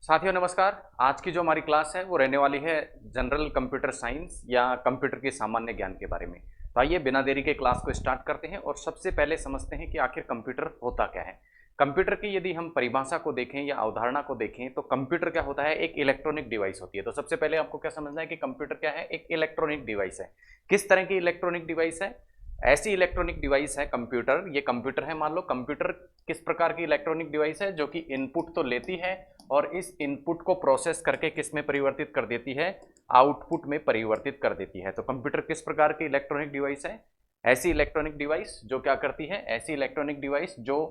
साथियों नमस्कार। आज की जो हमारी क्लास है वो रहने वाली है जनरल कंप्यूटर साइंस या कंप्यूटर के सामान्य ज्ञान के बारे में। तो आइए बिना देरी के क्लास को स्टार्ट करते हैं और सबसे पहले समझते हैं कि आखिर कंप्यूटर होता क्या है। कंप्यूटर की यदि हम परिभाषा को देखें या अवधारणा को देखें तो कंप्यूटर क्या होता है, एक इलेक्ट्रॉनिक डिवाइस होती है। तो सबसे पहले आपको क्या समझना है कि कंप्यूटर क्या है, एक इलेक्ट्रॉनिक डिवाइस है। किस तरह की इलेक्ट्रॉनिक डिवाइस है? ऐसी इलेक्ट्रॉनिक डिवाइस है कंप्यूटर, ये कंप्यूटर है। मान लो कंप्यूटर किस प्रकार की इलेक्ट्रॉनिक डिवाइस है, जो कि इनपुट तो लेती है और इस इनपुट को प्रोसेस करके किस में परिवर्तित कर देती है, आउटपुट में परिवर्तित कर देती है। तो कंप्यूटर किस प्रकार की इलेक्ट्रॉनिक डिवाइस है? ऐसी इलेक्ट्रॉनिक डिवाइस जो क्या करती है, ऐसी इलेक्ट्रॉनिक डिवाइस जो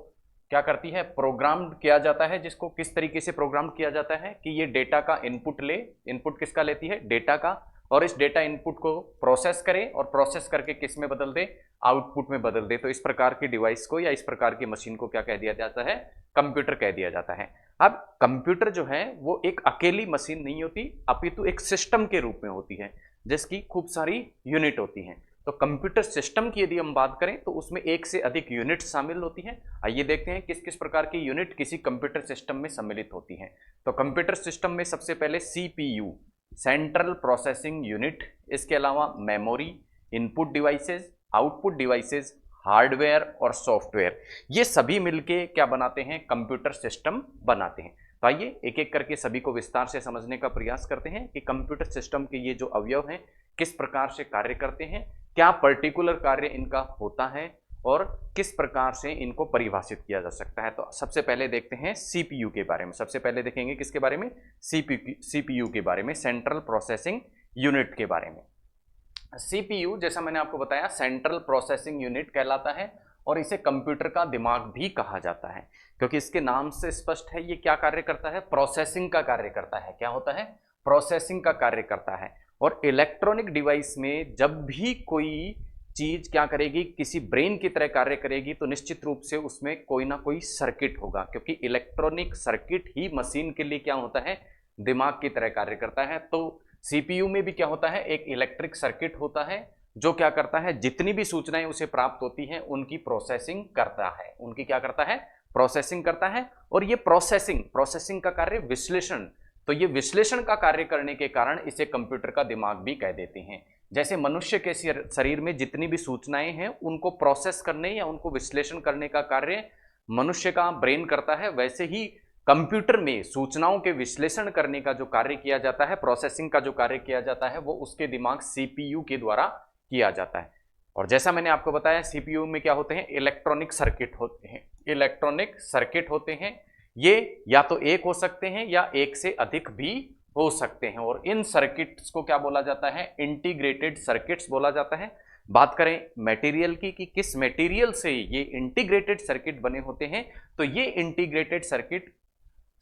क्या करती है, प्रोग्राम किया जाता है। जिसको किस तरीके से प्रोग्राम किया जाता है कि ये डेटा का इनपुट ले, इनपुट किसका लेती है, डेटा का, और इस डेटा इनपुट को प्रोसेस करे और प्रोसेस करके किस में बदल दे, आउटपुट में बदल दे। तो इस प्रकार की डिवाइस को या इस प्रकार की मशीन को क्या कह दिया जाता है, कंप्यूटर कह दिया जाता है। अब कंप्यूटर जो है वो एक अकेली मशीन नहीं होती, अपितु एक सिस्टम के रूप में होती है जिसकी खूब सारी यूनिट होती हैं। तो कंप्यूटर सिस्टम की यदि हम बात करें तो उसमें एक से अधिक यूनिट शामिल होती हैं। आइए देखते हैं किस किस प्रकार की यूनिट किसी कंप्यूटर सिस्टम में सम्मिलित होती हैं। तो कंप्यूटर सिस्टम में सबसे पहले सीपीयू, सेंट्रल प्रोसेसिंग यूनिट, इसके अलावा memory, input devices, output devices, hardware और सॉफ्टवेयर, ये सभी मिलके क्या बनाते हैं, कंप्यूटर सिस्टम बनाते हैं। तो आइए एक एक करके सभी को विस्तार से समझने का प्रयास करते हैं कि कंप्यूटर सिस्टम के ये जो अवयव हैं किस प्रकार से कार्य करते हैं, क्या पर्टिकुलर कार्य इनका होता है और किस प्रकार से इनको परिभाषित किया जा सकता है। तो सबसे पहले देखते हैं सीपीयू के बारे में। सबसे पहले देखेंगे किसके बारे में, सीपीयू के बारे में, सेंट्रल प्रोसेसिंग यूनिट के बारे में। सीपीयू जैसा मैंने आपको बताया सेंट्रल प्रोसेसिंग यूनिट कहलाता है और इसे कंप्यूटर का दिमाग भी कहा जाता है, क्योंकि इसके नाम से स्पष्ट है ये क्या कार्य करता है, प्रोसेसिंग का कार्य करता है। क्या होता है, प्रोसेसिंग का कार्य करता है। और इलेक्ट्रॉनिक डिवाइस में जब भी कोई चीज क्या करेगी, किसी ब्रेन की तरह कार्य करेगी, तो निश्चित रूप से उसमें कोई ना कोई सर्किट होगा, क्योंकि इलेक्ट्रॉनिक सर्किट ही मशीन के लिए क्या होता है, दिमाग की तरह कार्य करता है। तो सीपीयू में भी क्या होता है, एक इलेक्ट्रिक सर्किट होता है जो क्या करता है, जितनी भी सूचनाएं उसे प्राप्त होती हैं उनकी प्रोसेसिंग करता है, उनकी क्या करता है, प्रोसेसिंग करता है। और ये प्रोसेसिंग का कार्य विश्लेषण, तो ये विश्लेषण का कार्य करने के कारण इसे कंप्यूटर का दिमाग भी कह देते हैं। जैसे मनुष्य के शरीर में जितनी भी सूचनाएं हैं उनको प्रोसेस करने या उनको विश्लेषण करने का कार्य मनुष्य का ब्रेन करता है, वैसे ही कंप्यूटर में सूचनाओं के विश्लेषण करने का जो कार्य किया जाता है, प्रोसेसिंग का जो कार्य किया जाता है, वो उसके दिमाग सीपीयू के द्वारा किया जाता है। और जैसा मैंने आपको बताया सीपीयू में क्या होते हैं, इलेक्ट्रॉनिक सर्किट होते हैं। इलेक्ट्रॉनिक सर्किट होते हैं, ये या तो एक हो सकते हैं या एक से अधिक भी हो सकते हैं। और इन सर्किट्स को क्या बोला जाता है, इंटीग्रेटेड सर्किट्स बोला जाता है। बात करें मटेरियल की कि किस मटेरियल से ये इंटीग्रेटेड सर्किट बने होते हैं, तो ये इंटीग्रेटेड सर्किट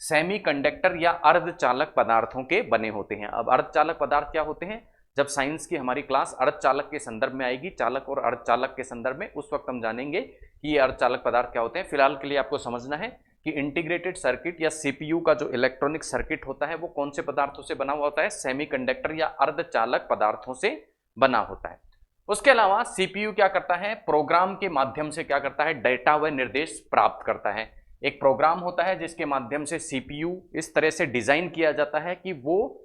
सेमीकंडक्टर या अर्धचालक पदार्थों के बने होते हैं। अब अर्धचालक पदार्थ क्या होते हैं, जब साइंस की हमारी क्लास अर्धचालक के संदर्भ में आएगी, चालक और अर्धचालक के संदर्भ में, उस वक्त हम जानेंगे कि ये अर्धचालक पदार्थ क्या होते हैं। फिलहाल के लिए आपको समझना है कि इंटीग्रेटेड सर्किट या सीपीयू का जो इलेक्ट्रॉनिक सर्किट होता है वो कौन से पदार्थों से बना हुआ होता है, सेमीकंडक्टर या अर्धचालक पदार्थों से बना होता है। उसके अलावा सीपीयू क्या करता है, प्रोग्राम के माध्यम से क्या करता है, डेटा व निर्देश प्राप्त करता है। एक प्रोग्राम होता है जिसके माध्यम से सीपीयू इस तरह से डिजाइन किया जाता है कि वो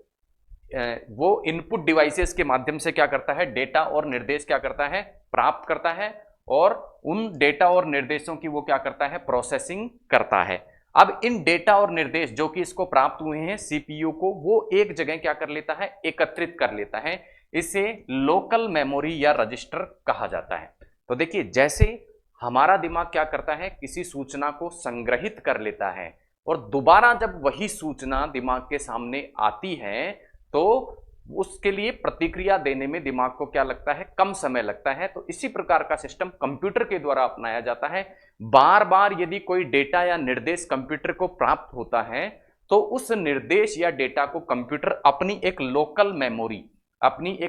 इनपुट डिवाइसेस के माध्यम से क्या करता है, डेटा और निर्देश क्या करता है, प्राप्त करता है, और उन डेटा और निर्देशों की वो क्या करता है, प्रोसेसिंग करता है। अब इन डेटा और निर्देश जो कि इसको प्राप्त हुए हैं सीपीयू को, वो एक जगह क्या कर लेता है, एकत्रित कर लेता है। इसे लोकल मेमोरी या रजिस्टर कहा जाता है। तो देखिए जैसे हमारा दिमाग क्या करता है, किसी सूचना को संग्रहित कर लेता है और दोबारा जब वही सूचना दिमाग के सामने आती है तो उसके लिए प्रतिक्रिया देने में दिमाग को क्या लगता है, कम समय लगता है। तो इसी प्रकार का सिस्टम कंप्यूटर के द्वारा अपनाया जाता है। बार बार यदि कोई डेटा या निर्देश कंप्यूटर को प्राप्त होता है तो उस निर्देश या डेटा को कंप्यूटर अपनी एक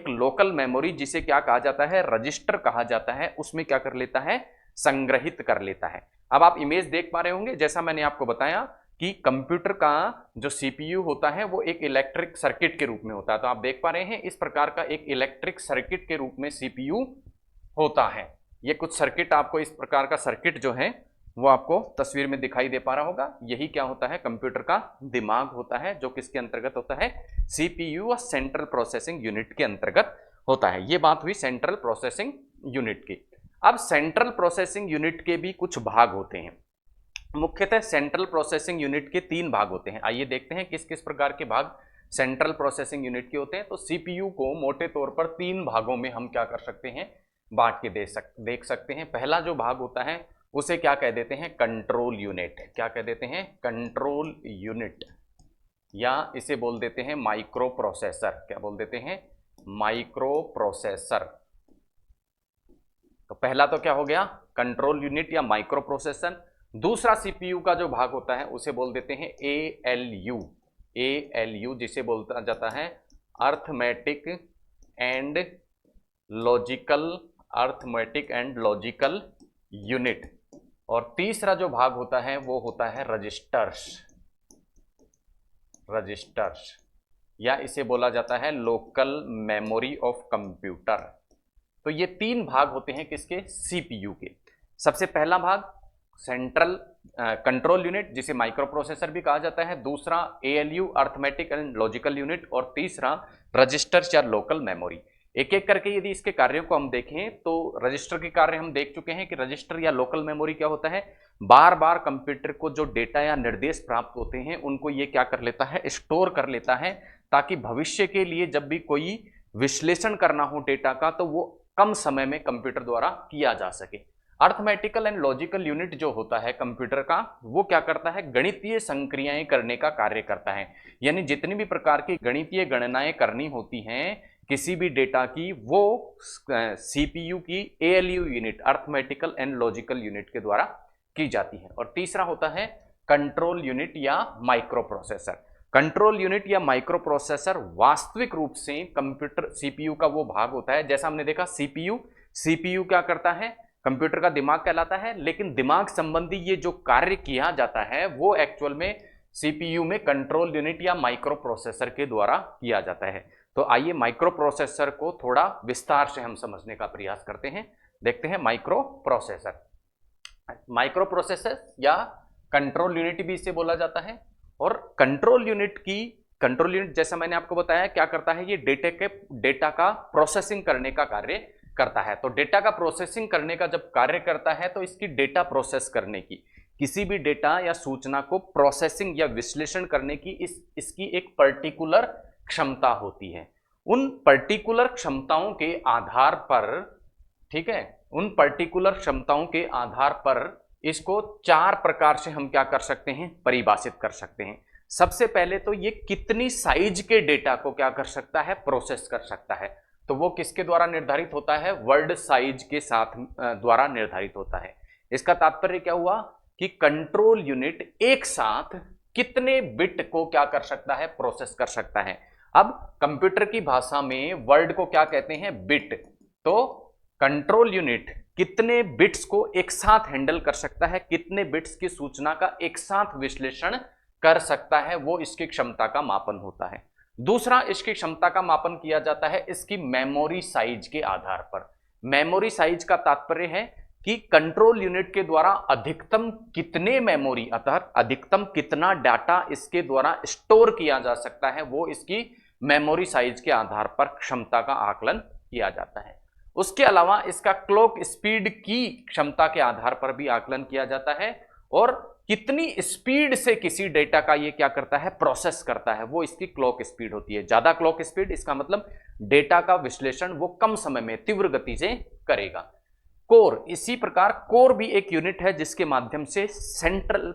लोकल मेमोरी जिसे क्या कहा जाता है, रजिस्टर कहा जाता है, उसमें क्या कर लेता है, संग्रहित कर लेता है। अब आप इमेज देख पा रहे होंगे, जैसा मैंने आपको बताया कि कंप्यूटर का जो सीपीयू होता है वो एक इलेक्ट्रिक सर्किट के रूप में होता है। तो आप देख पा रहे हैं इस प्रकार का एक इलेक्ट्रिक सर्किट के रूप में सीपीयू होता है। ये कुछ सर्किट आपको इस प्रकार का सर्किट जो है वो आपको तस्वीर में दिखाई दे पा रहा होगा। यही क्या होता है, कंप्यूटर का दिमाग होता है, जो किसके अंतर्गत होता है, सीपीयू और सेंट्रल प्रोसेसिंग यूनिट के अंतर्गत होता है। ये बात हुई सेंट्रल प्रोसेसिंग यूनिट की। अब सेंट्रल प्रोसेसिंग यूनिट के भी कुछ भाग होते हैं। मुख्यतः सेंट्रल प्रोसेसिंग यूनिट के 3 भाग होते हैं। आइए देखते हैं किस किस प्रकार के भाग सेंट्रल प्रोसेसिंग यूनिट के होते हैं। तो सीपीयू को मोटे तौर पर 3 भागों में हम क्या कर सकते हैं, बांट के देख सकते हैं। पहला जो भाग होता है उसे क्या कह देते हैं, कंट्रोल यूनिट। क्या कह देते हैं, कंट्रोल यूनिट, या इसे बोल देते हैं माइक्रो प्रोसेसर। क्या बोल देते हैं, माइक्रो प्रोसेसर। तो पहला तो क्या हो गया, कंट्रोल यूनिट या माइक्रो प्रोसेसर। दूसरा सीपीयू का जो भाग होता है उसे बोल देते हैं एएलयू। एएलयू जिसे बोलता जाता है अर्थमेटिक एंड लॉजिकल यूनिट। और तीसरा जो भाग होता है वो होता है रजिस्टर्स, या इसे बोला जाता है लोकल मेमोरी ऑफ कंप्यूटर। तो ये 3 भाग होते हैं किसके, सीपीयू के। सबसे पहला भाग सेंट्रल कंट्रोल यूनिट जिसे माइक्रो प्रोसेसर भी कहा जाता है, दूसरा ALU arithmetic and logical unit, और तीसरा रजिस्टर्स या लोकल मेमोरी। एक एक करके यदि इसके कार्यों को हम देखें तो रजिस्टर के कार्य हम देख चुके हैं कि रजिस्टर या लोकल मेमोरी क्या होता है, बार बार कंप्यूटर को जो डेटा या निर्देश प्राप्त होते हैं उनको ये क्या कर लेता है, स्टोर कर लेता है, ताकि भविष्य के लिए जब भी कोई विश्लेषण करना हो डेटा का तो वो कम समय में कंप्यूटर द्वारा किया जा सके। अर्थमेटिकल एंड लॉजिकल यूनिट जो होता है कंप्यूटर का, वो क्या करता है, गणितीय संक्रियाएं करने का कार्य करता है। यानी जितनी भी प्रकार की गणितीय गणनाएं करनी होती हैं किसी भी डेटा की, वो सीपीयू की ALU unit arithmetical and logical unit के द्वारा की जाती है। और तीसरा होता है कंट्रोल यूनिट या माइक्रो प्रोसेसर। कंट्रोल यूनिट या माइक्रो प्रोसेसर वास्तविक रूप से कंप्यूटर सीपीयू का वो भाग होता है। जैसा हमने देखा सीपीयू क्या करता है, कंप्यूटर का दिमाग कहलाता है, लेकिन दिमाग संबंधी ये जो कार्य किया जाता है वो एक्चुअल में सीपीयू में कंट्रोल यूनिट या माइक्रो प्रोसेसर के द्वारा किया जाता है। तो आइए माइक्रो प्रोसेसर को थोड़ा विस्तार से हम समझने का प्रयास करते हैं। देखते हैं माइक्रो प्रोसेसर या कंट्रोल यूनिट भी इसे बोला जाता है। और कंट्रोल यूनिट जैसा मैंने आपको बताया क्या करता है, ये डेटा का प्रोसेसिंग करने का कार्य करता है। तो डेटा का प्रोसेसिंग करने का जब कार्य करता है तो इसकी डेटा प्रोसेस करने की, किसी भी डेटा या सूचना को प्रोसेसिंग या विश्लेषण करने की इसकी एक पर्टिकुलर क्षमता होती है। उन पर्टिकुलर क्षमताओं के आधार पर, ठीक है, उन पर्टिकुलर क्षमताओं के आधार पर इसको 4 प्रकार से हम क्या कर सकते हैं, परिभाषित कर सकते हैं। सबसे पहले तो ये कितनी साइज के डेटा को क्या कर सकता है, प्रोसेस कर सकता है। तो वो किसके द्वारा निर्धारित होता है, वर्ड साइज के साथ द्वारा निर्धारित होता है। इसका तात्पर्य क्या हुआ कि कंट्रोल यूनिट एक साथ कितने बिट को क्या कर सकता है, प्रोसेस कर सकता है। अब कंप्यूटर की भाषा में वर्ड को क्या कहते हैं, बिट। तो कंट्रोल यूनिट कितने बिट्स को एक साथ हैंडल कर सकता है, कितने बिट्स की सूचना का एक साथ विश्लेषण कर सकता है, वो इसकी क्षमता का मापन होता है। दूसरा, इसकी क्षमता का मापन किया जाता है इसकी मेमोरी साइज के आधार पर। मेमोरी साइज का तात्पर्य है कि कंट्रोल यूनिट के द्वारा अधिकतम कितने मेमोरी, अतः अधिकतम कितना डाटा इसके द्वारा स्टोर किया जा सकता है, वो इसकी मेमोरी साइज के आधार पर क्षमता का आकलन किया जाता है। उसके अलावा इसका क्लॉक स्पीड की क्षमता के आधार पर भी आकलन किया जाता है, और कितनी स्पीड से किसी डेटा का ये क्या करता है, प्रोसेस करता है, वो इसकी क्लॉक स्पीड होती है। ज्यादा क्लॉक स्पीड इसका मतलब डेटा का विश्लेषण वो कम समय में तीव्र गति से करेगा। कोर, इसी प्रकार कोर भी एक यूनिट है जिसके माध्यम से सेंट्रल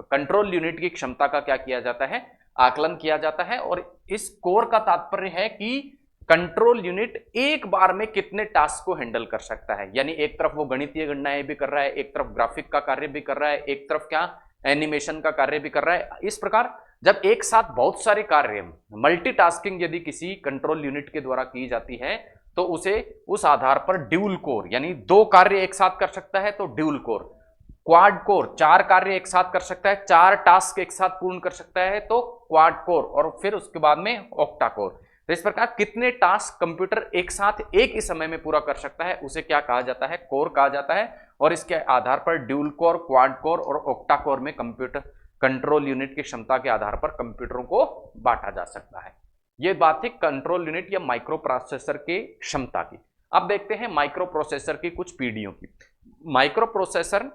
कंट्रोल यूनिट की क्षमता का क्या किया जाता है, आकलन किया जाता है। और इस कोर का तात्पर्य है कि कंट्रोल यूनिट एक बार में कितने टास्क को हैंडल कर सकता है। यानी एक तरफ वो गणितीय गणनाएं भी कर रहा है, एक तरफ ग्राफिक का कार्य भी कर रहा है, एक तरफ क्या एनिमेशन का कार्य भी कर रहा है। इस प्रकार जब एक साथ बहुत सारे कार्य, मल्टीटास्किंग यदि किसी कंट्रोल यूनिट के द्वारा की जाती है तो उसे उस आधार पर ड्यूल कोर, यानी 2 कार्य एक साथ कर सकता है तो ड्यूल कोर, क्वाड कोर 4 कार्य एक साथ कर सकता है, 4 टास्क एक साथ पूर्ण कर सकता है तो क्वाड कोर, और फिर उसके बाद में ऑक्टा कोर। तो इस प्रकार कितने टास्क कंप्यूटर एक साथ एक ही समय में पूरा कर सकता है उसे क्या कहा जाता है, कोर कहा जाता है। और इसके आधार पर ड्यूल कोर, क्वाड कोर और ऑक्टा कोर में कंप्यूटर कंट्रोल यूनिट की क्षमता के आधार पर कंप्यूटरों को बांटा जा सकता है। यह बात थी कंट्रोल यूनिट या माइक्रो प्रोसेसर की क्षमता की। अब देखते हैं माइक्रो प्रोसेसर की कुछ पीढ़ियों की। माइक्रो प्रोसेसर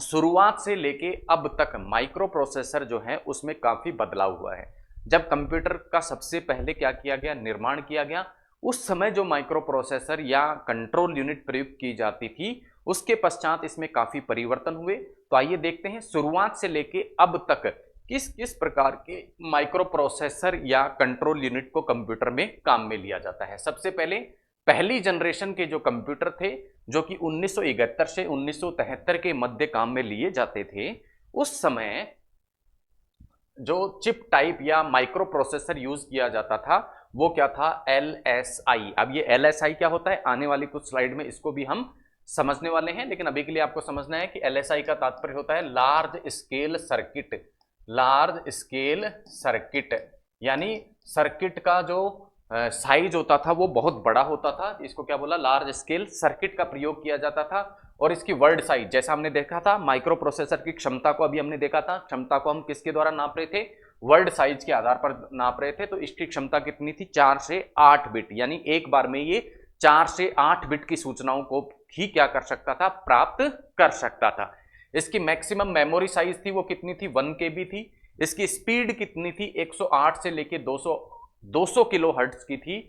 शुरुआत से लेके अब तक माइक्रो प्रोसेसर जो है उसमें काफी बदलाव हुआ है। जब कंप्यूटर का सबसे पहले क्या किया गया, निर्माण किया गया, उस समय जो माइक्रो प्रोसेसर या कंट्रोल यूनिट प्रयुक्त की जाती थी उसके पश्चात इसमें काफी परिवर्तन हुए। तो आइए देखते हैं शुरुआत से लेके अब तक किस किस प्रकार के माइक्रो प्रोसेसर या कंट्रोल यूनिट को कंप्यूटर में काम में लिया जाता है। सबसे पहले पहली जनरेशन के जो कंप्यूटर थे जो कि 1971 से 1973 के मध्य काम में लिए जाते थे, उस समय जो चिप टाइप या माइक्रो प्रोसेसर यूज किया जाता था वो क्या था, LSI। अब ये LSI क्या होता है, आने वाली कुछ स्लाइड में इसको भी हम समझने वाले हैं, लेकिन अभी के लिए आपको समझना है कि LSI का तात्पर्य होता है large scale circuit. Large scale circuit यानी सर्किट का जो साइज होता था वो बहुत बड़ा होता था, इसको क्या बोला, लार्ज स्केल सर्किट का प्रयोग किया जाता था। और इसकी वर्ड साइज जैसा हमने देखा था, माइक्रो प्रोसेसर की क्षमता को अभी हमने देखा था, क्षमता को हम किसके द्वारा नाप रहे थे, वर्ड साइज के आधार पर नाप रहे थे। तो इसकी क्षमता कितनी थी, 4 से 8 बिट, यानी एक बार में ये 4 से 8 बिट की सूचनाओं को ही क्या कर सकता था, प्राप्त कर सकता था। इसकी मैक्सिमम मेमोरी साइज थी वो कितनी थी, 1 KB थी। इसकी स्पीड कितनी थी, 108 से लेके 200 किलो हर्ट्ज की थी।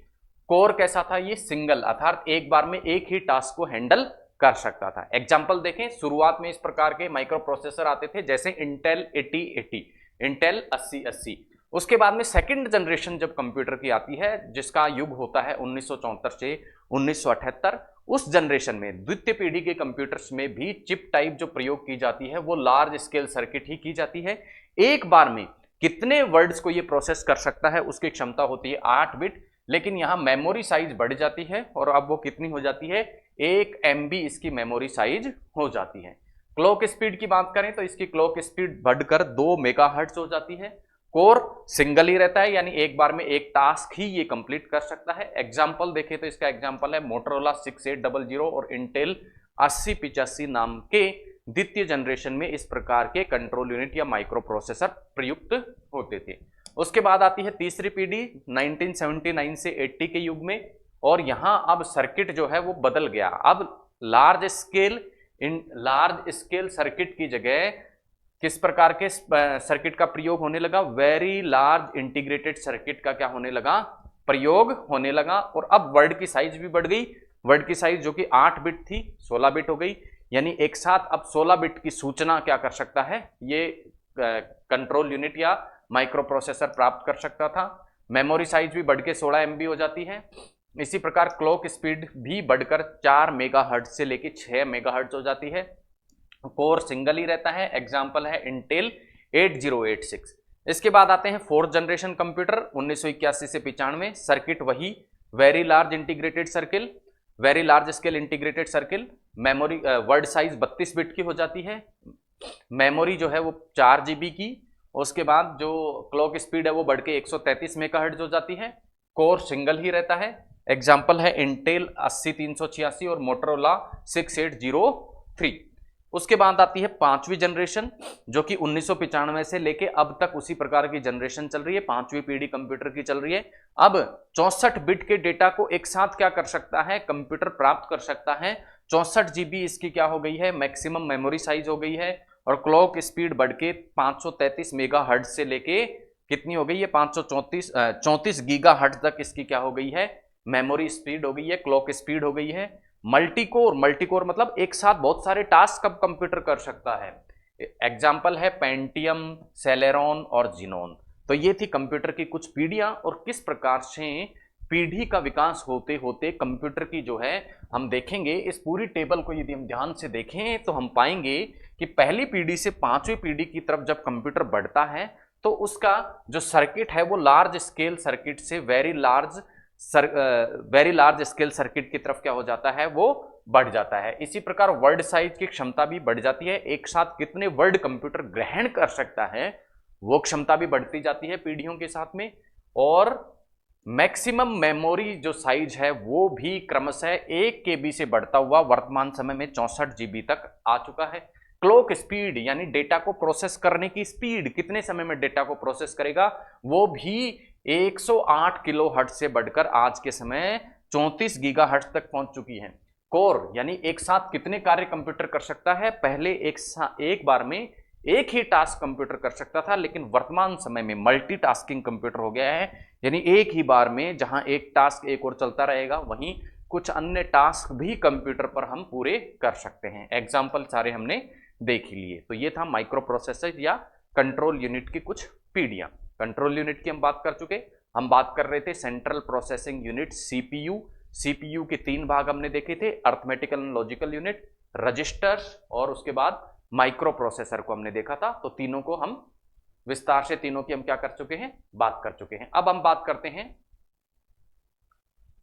कोर कैसा था, ये सिंगल, अर्थात एक बार में एक ही टास्क को हैंडल कर सकता था। एग्जाम्पल देखें, शुरुआत में इस प्रकार के माइक्रो प्रोसेसर आते थे जैसे इंटेल 8080, इंटेल 8080। उसके बाद में सेकंड जनरेशन जब कंप्यूटर की आती है जिसका युग होता है 1974 से 1978, उस जनरेशन में द्वितीय पीढ़ी के कंप्यूटर्स में भी चिप टाइप जो प्रयोग की जाती है वो लार्ज स्केल सर्किट ही की जाती है। एक बार में कितने वर्ड्स को ये प्रोसेस कर सकता है उसकी क्षमता होती है 8 बिट, लेकिन यहां मेमोरी साइज बढ़ जाती है और अब वो कितनी हो जाती है, 1 MB इसकी मेमोरी साइज हो जाती है। क्लॉक स्पीड की बात करें तो इसकी क्लॉक स्पीड बढ़कर 2 मेगाहर्ट्ज हो जाती है। कोर सिंगल ही रहता है यानी एक बार में एक टास्क ही ये कंप्लीट कर सकता है। एग्जाम्पल देखें तो इसका एग्जाम्पल है मोटोरोला 6800 और इंटेल 8085 नाम के द्वितीय जनरेशन में इस प्रकार के कंट्रोल यूनिट या माइक्रो प्रोसेसर प्रयुक्त होते थे। उसके बाद आती है तीसरी पीढ़ी 1979 से 80 के युग में, और यहां अब सर्किट जो है वो बदल गया। अब लार्ज स्केल सर्किट की जगह किस प्रकार के सर्किट का प्रयोग होने लगा, वेरी लार्ज इंटीग्रेटेड सर्किट का क्या होने लगा, प्रयोग होने लगा। और अब वर्ड की साइज भी बढ़ गई, वर्ड की साइज जो कि 8 बिट थी 16 बिट हो गई, यानी एक साथ अब 16 बिट की सूचना क्या कर सकता है ये कंट्रोल यूनिट या माइक्रो प्रोसेसर प्राप्त कर सकता था। मेमोरी साइज भी बढ़ के 16 MB हो जाती है। इसी प्रकार क्लॉक स्पीड भी बढ़कर 4 मेगाहर्ट्ज से लेके 6 मेगाहर्ट्ज हो जाती है। कोर सिंगल ही रहता है, एग्जाम्पल है इंटेल 8086। इसके बाद आते हैं फोर्थ जनरेशन कंप्यूटर 1981 से 95, सर्किट वही very large integrated circle, very large scale integrated circle. Memory word size 32 bit की हो जाती है, मेमोरी जो है वो 4 GB की। उसके बाद जो क्लॉक स्पीड है वो बढ़ के 133 मेगाहर्ट्ज हो जाती है। कोर सिंगल ही रहता है, एग्जाम्पल है इंटेल 80386 और मोटोरोला 6803। उसके बाद आती है पांचवी जनरेशन जो कि 1995 से लेके अब तक उसी प्रकार की जनरेशन चल रही है, पांचवी पीढ़ी कंप्यूटर की चल रही है। अब 64 बिट के डेटा को एक साथ क्या कर सकता है, कंप्यूटर प्राप्त कर सकता है। 64 GB इसकी क्या हो गई है, मैक्सिमम मेमोरी साइज हो गई है। और क्लॉक स्पीड बढ़ के 533 मेगाहर्ट्ज से लेके कितनी हो गई है, 34 गीगाहर्ट्ज तक इसकी क्या हो गई है, मेमोरी स्पीड हो गई है, क्लॉक स्पीड हो गई है। मल्टीकोर मतलब एक साथ बहुत सारे टास्क अब कंप्यूटर कर सकता है। एग्जाम्पल है पेंटियम, सेलेरॉन और जीनोन। तो ये थी कंप्यूटर की कुछ पीढ़ियां और किस प्रकार से पीढ़ी का विकास होते होते कंप्यूटर की जो है हम देखेंगे। इस पूरी टेबल को यदि हम ध्यान से देखें तो हम पाएंगे कि पहली पीढ़ी से पांचवी पीढ़ी की तरफ जब कंप्यूटर बढ़ता है तो उसका जो सर्किट है वो लार्ज स्केल सर्किट से वेरी लार्ज स्केल सर्किट की तरफ क्या हो जाता है, वो बढ़ जाता है। इसी प्रकार वर्ड साइज की क्षमता भी बढ़ जाती है, एक साथ कितने वर्ड कंप्यूटर ग्रहण कर सकता है वो क्षमता भी बढ़ती जाती है पीढ़ियों के साथ में। और मैक्सिमम मेमोरी जो साइज है वो भी क्रमशः 1 KB से बढ़ता हुआ वर्तमान समय में 64 GB तक आ चुका है। क्लॉक स्पीड यानी डेटा को प्रोसेस करने की स्पीड, कितने समय में डेटा को प्रोसेस करेगा, वो भी 108 किलोहर्ट्ज से बढ़कर आज के समय 34 गीगाहर्ट्ज तक पहुंच चुकी है। कोर यानी एक साथ कितने कार्य कंप्यूटर कर सकता है, पहले एक बार में एक ही टास्क कंप्यूटर कर सकता था, लेकिन वर्तमान समय में मल्टीटास्किंग कंप्यूटर हो गया है। यानी एक ही बार में जहां एक टास्क एक और चलता रहेगा, वहीं कुछ अन्य टास्क भी कंप्यूटर पर हम पूरे कर सकते हैं। एग्जाम्पल सारे हमने देख ही लिए। तो ये था माइक्रो प्रोसेसर या कंट्रोल यूनिट की कुछ पीढ़ियां। कंट्रोल यूनिट की हम बात कर चुके। हम बात कर रहे थे central processing unit, CPU. CPU के 3 भाग हमने देखे थे, arithmetical and logical unit, registers और उसके बाद माइक्रो प्रोसेसर को हमने देखा था। तो तीनों को हम विस्तार से, तीनों की हम क्या कर चुके हैं, बात कर चुके हैं। अब हम बात करते हैं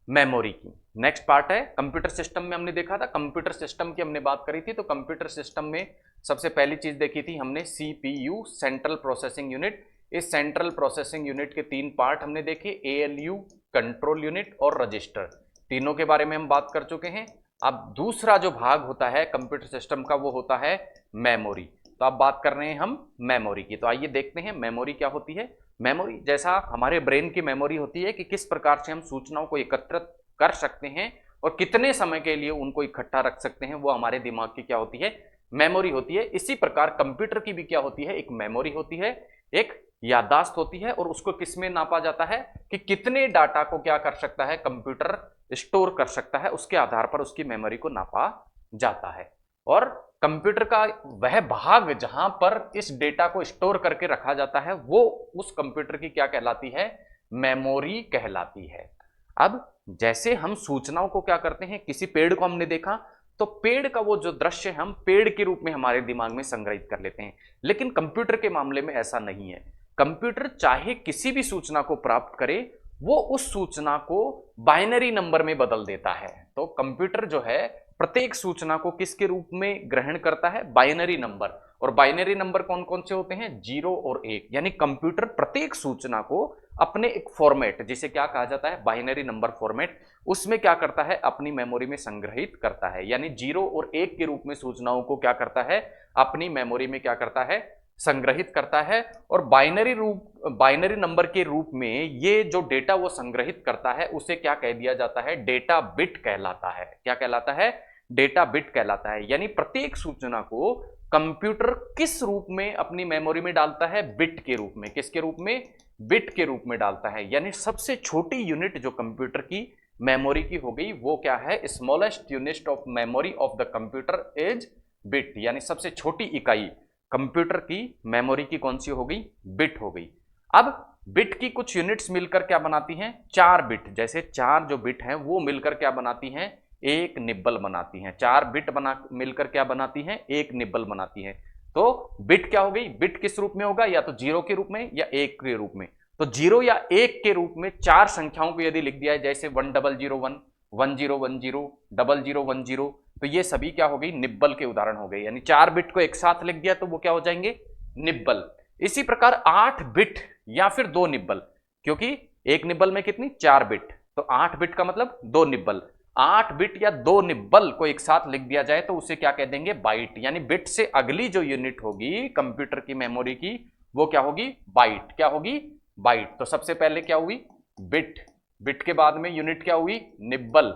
मेमोरी की। नेक्स्ट पार्ट है कंप्यूटर सिस्टम में हमने देखा था, कंप्यूटर सिस्टम की हमने बात करी थी। तो कंप्यूटर सिस्टम में सबसे पहली चीज देखी थी हमने सीपीयू, सेंट्रल प्रोसेसिंग यूनिट। इस सेंट्रल प्रोसेसिंग यूनिट के 3 पार्ट हमने देखे, एएलयू, कंट्रोल यूनिट और रजिस्टर। तीनों के बारे में हम बात कर चुके हैं। अब दूसरा जो भाग होता है कंप्यूटर सिस्टम का, वो होता है मेमोरी। तो अब बात कर रहे हैं हम मेमोरी की। तो आइए देखते हैं मेमोरी क्या होती है। मेमोरी जैसा हमारे ब्रेन की मेमोरी होती है कि किस प्रकार से हम सूचनाओं को एकत्रित कर सकते हैं और कितने समय के लिए उनको इकट्ठा रख सकते हैं, वो हमारे दिमाग की क्या होती है, मेमोरी होती है। इसी प्रकार कंप्यूटर की भी क्या होती है, एक मेमोरी होती है, एक याददाश्त होती है। और उसको किसमें नापा जाता है कि कितने डाटा को क्या कर सकता है कंप्यूटर स्टोर कर सकता है, उसके आधार पर उसकी मेमोरी को नापा जाता है। और कंप्यूटर का वह भाग जहां पर इस डेटा को स्टोर करके रखा जाता है, वो उस कंप्यूटर की क्या कहलाती है, मेमोरी कहलाती है। अब जैसे हम सूचनाओं को क्या करते हैं, किसी पेड़ को हमने देखा तो पेड़ का वो जो दृश्य हम पेड़ के रूप में हमारे दिमाग में संग्रहित कर लेते हैं, लेकिन कंप्यूटर के मामले में ऐसा नहीं है। कंप्यूटर चाहे किसी भी सूचना को प्राप्त करे, वो उस सूचना को बाइनरी नंबर में बदल देता है। तो कंप्यूटर जो है प्रत्येक सूचना को किसके रूप में ग्रहण करता है, बाइनरी नंबर। और बाइनरी नंबर कौन कौन से होते हैं, 0 और 1। यानी कंप्यूटर प्रत्येक सूचना को अपने एक फॉर्मेट, जिसे क्या कहा जाता है, बाइनरी नंबर फॉर्मेट, उसमें क्या करता है, अपनी मेमोरी में संग्रहित करता है। यानी 0 और 1 के रूप में सूचनाओं को क्या करता है, अपनी मेमोरी में क्या करता है, संग्रहित करता है। और बाइनरी नंबर के रूप में ये जो डेटा वो संग्रहित करता है, उसे क्या कह दिया जाता है, डेटा बिट कहलाता है। क्या कहलाता है, डेटा बिट कहलाता है। यानी प्रत्येक सूचना को कंप्यूटर किस रूप में अपनी मेमोरी में डालता है, बिट के रूप में। किसके रूप में, बिट के रूप में डालता है। यानी सबसे छोटी यूनिट जो कंप्यूटर की मेमोरी की हो गई, वो क्या है, smallest unit of memory of the computer is bit. यानी सबसे छोटी इकाई कंप्यूटर की मेमोरी की कौन सी हो गई, बिट हो गई। अब बिट की कुछ यूनिट्स मिलकर क्या बनाती हैं, 4 बिट। जैसे 4 जो बिट हैं वो मिलकर क्या बनाती हैं, एक निब्बल बनाती हैं। 4 बिट मिलकर क्या बनाती हैं, एक निब्बल बनाती हैं। तो बिट क्या हो गई, बिट किस रूप में होगा, या तो 0 के रूप में या 1 के रूप में। तो 0 या 1 के रूप में 4 संख्याओं को यदि लिख दिया है, जैसे 1001, 1010, 0010, तो ये सभी क्या हो गई, निब्बल के उदाहरण हो गए। यानी 4 बिट को एक साथ लिख दिया तो वो क्या हो जाएंगे, निब्बल। इसी प्रकार 8 बिट या फिर 2 निब्बल, क्योंकि एक निब्बल में कितनी, 4 बिट, तो 8 बिट का मतलब 2 निब्बल। 8 बिट या 2 निब्बल को एक साथ लिख दिया जाए तो उसे क्या कह देंगे, बाइट। यानी बिट से अगली जो यूनिट होगी कंप्यूटर की मेमोरी की, वो क्या होगी, बाइट। क्या होगी, बाइट। तो सबसे पहले क्या हुई, बिट। बिट के बाद में यूनिट क्या हुई, निब्बल।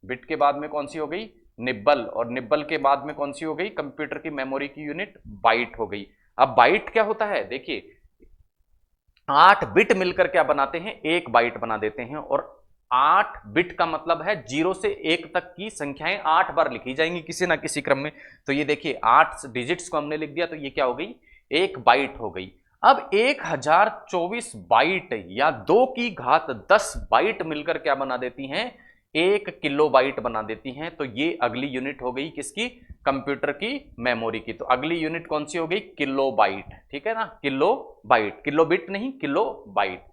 बिट के बाद में कौन सी हो गई, निब्बल। और निब्बल के बाद में कौन सी हो गई, कंप्यूटर की मेमोरी की यूनिट, बाइट हो गई। अब बाइट क्या होता है, देखिए 8 बिट मिलकर क्या बनाते हैं, 1 बाइट बना देते हैं। और 8 बिट का मतलब है 0 से 1 तक की संख्याएं 8 बार लिखी जाएंगी किसी ना किसी क्रम में। तो ये देखिए 8 डिजिट्स को हमने लिख दिया, तो ये क्या हो गई, 1 बाइट हो गई। अब 1024 बाइट या 2 की घात 10 बाइट मिलकर क्या बना देती हैं, 1 किलो बाइट बना देती हैं। तो ये अगली यूनिट हो गई किसकी, कंप्यूटर की मेमोरी की। तो अगली यूनिट कौन सी हो गई, किलो बाइट। ठीक है ना, किलो बाइट, किलो बिट नहीं, किलो बाइट।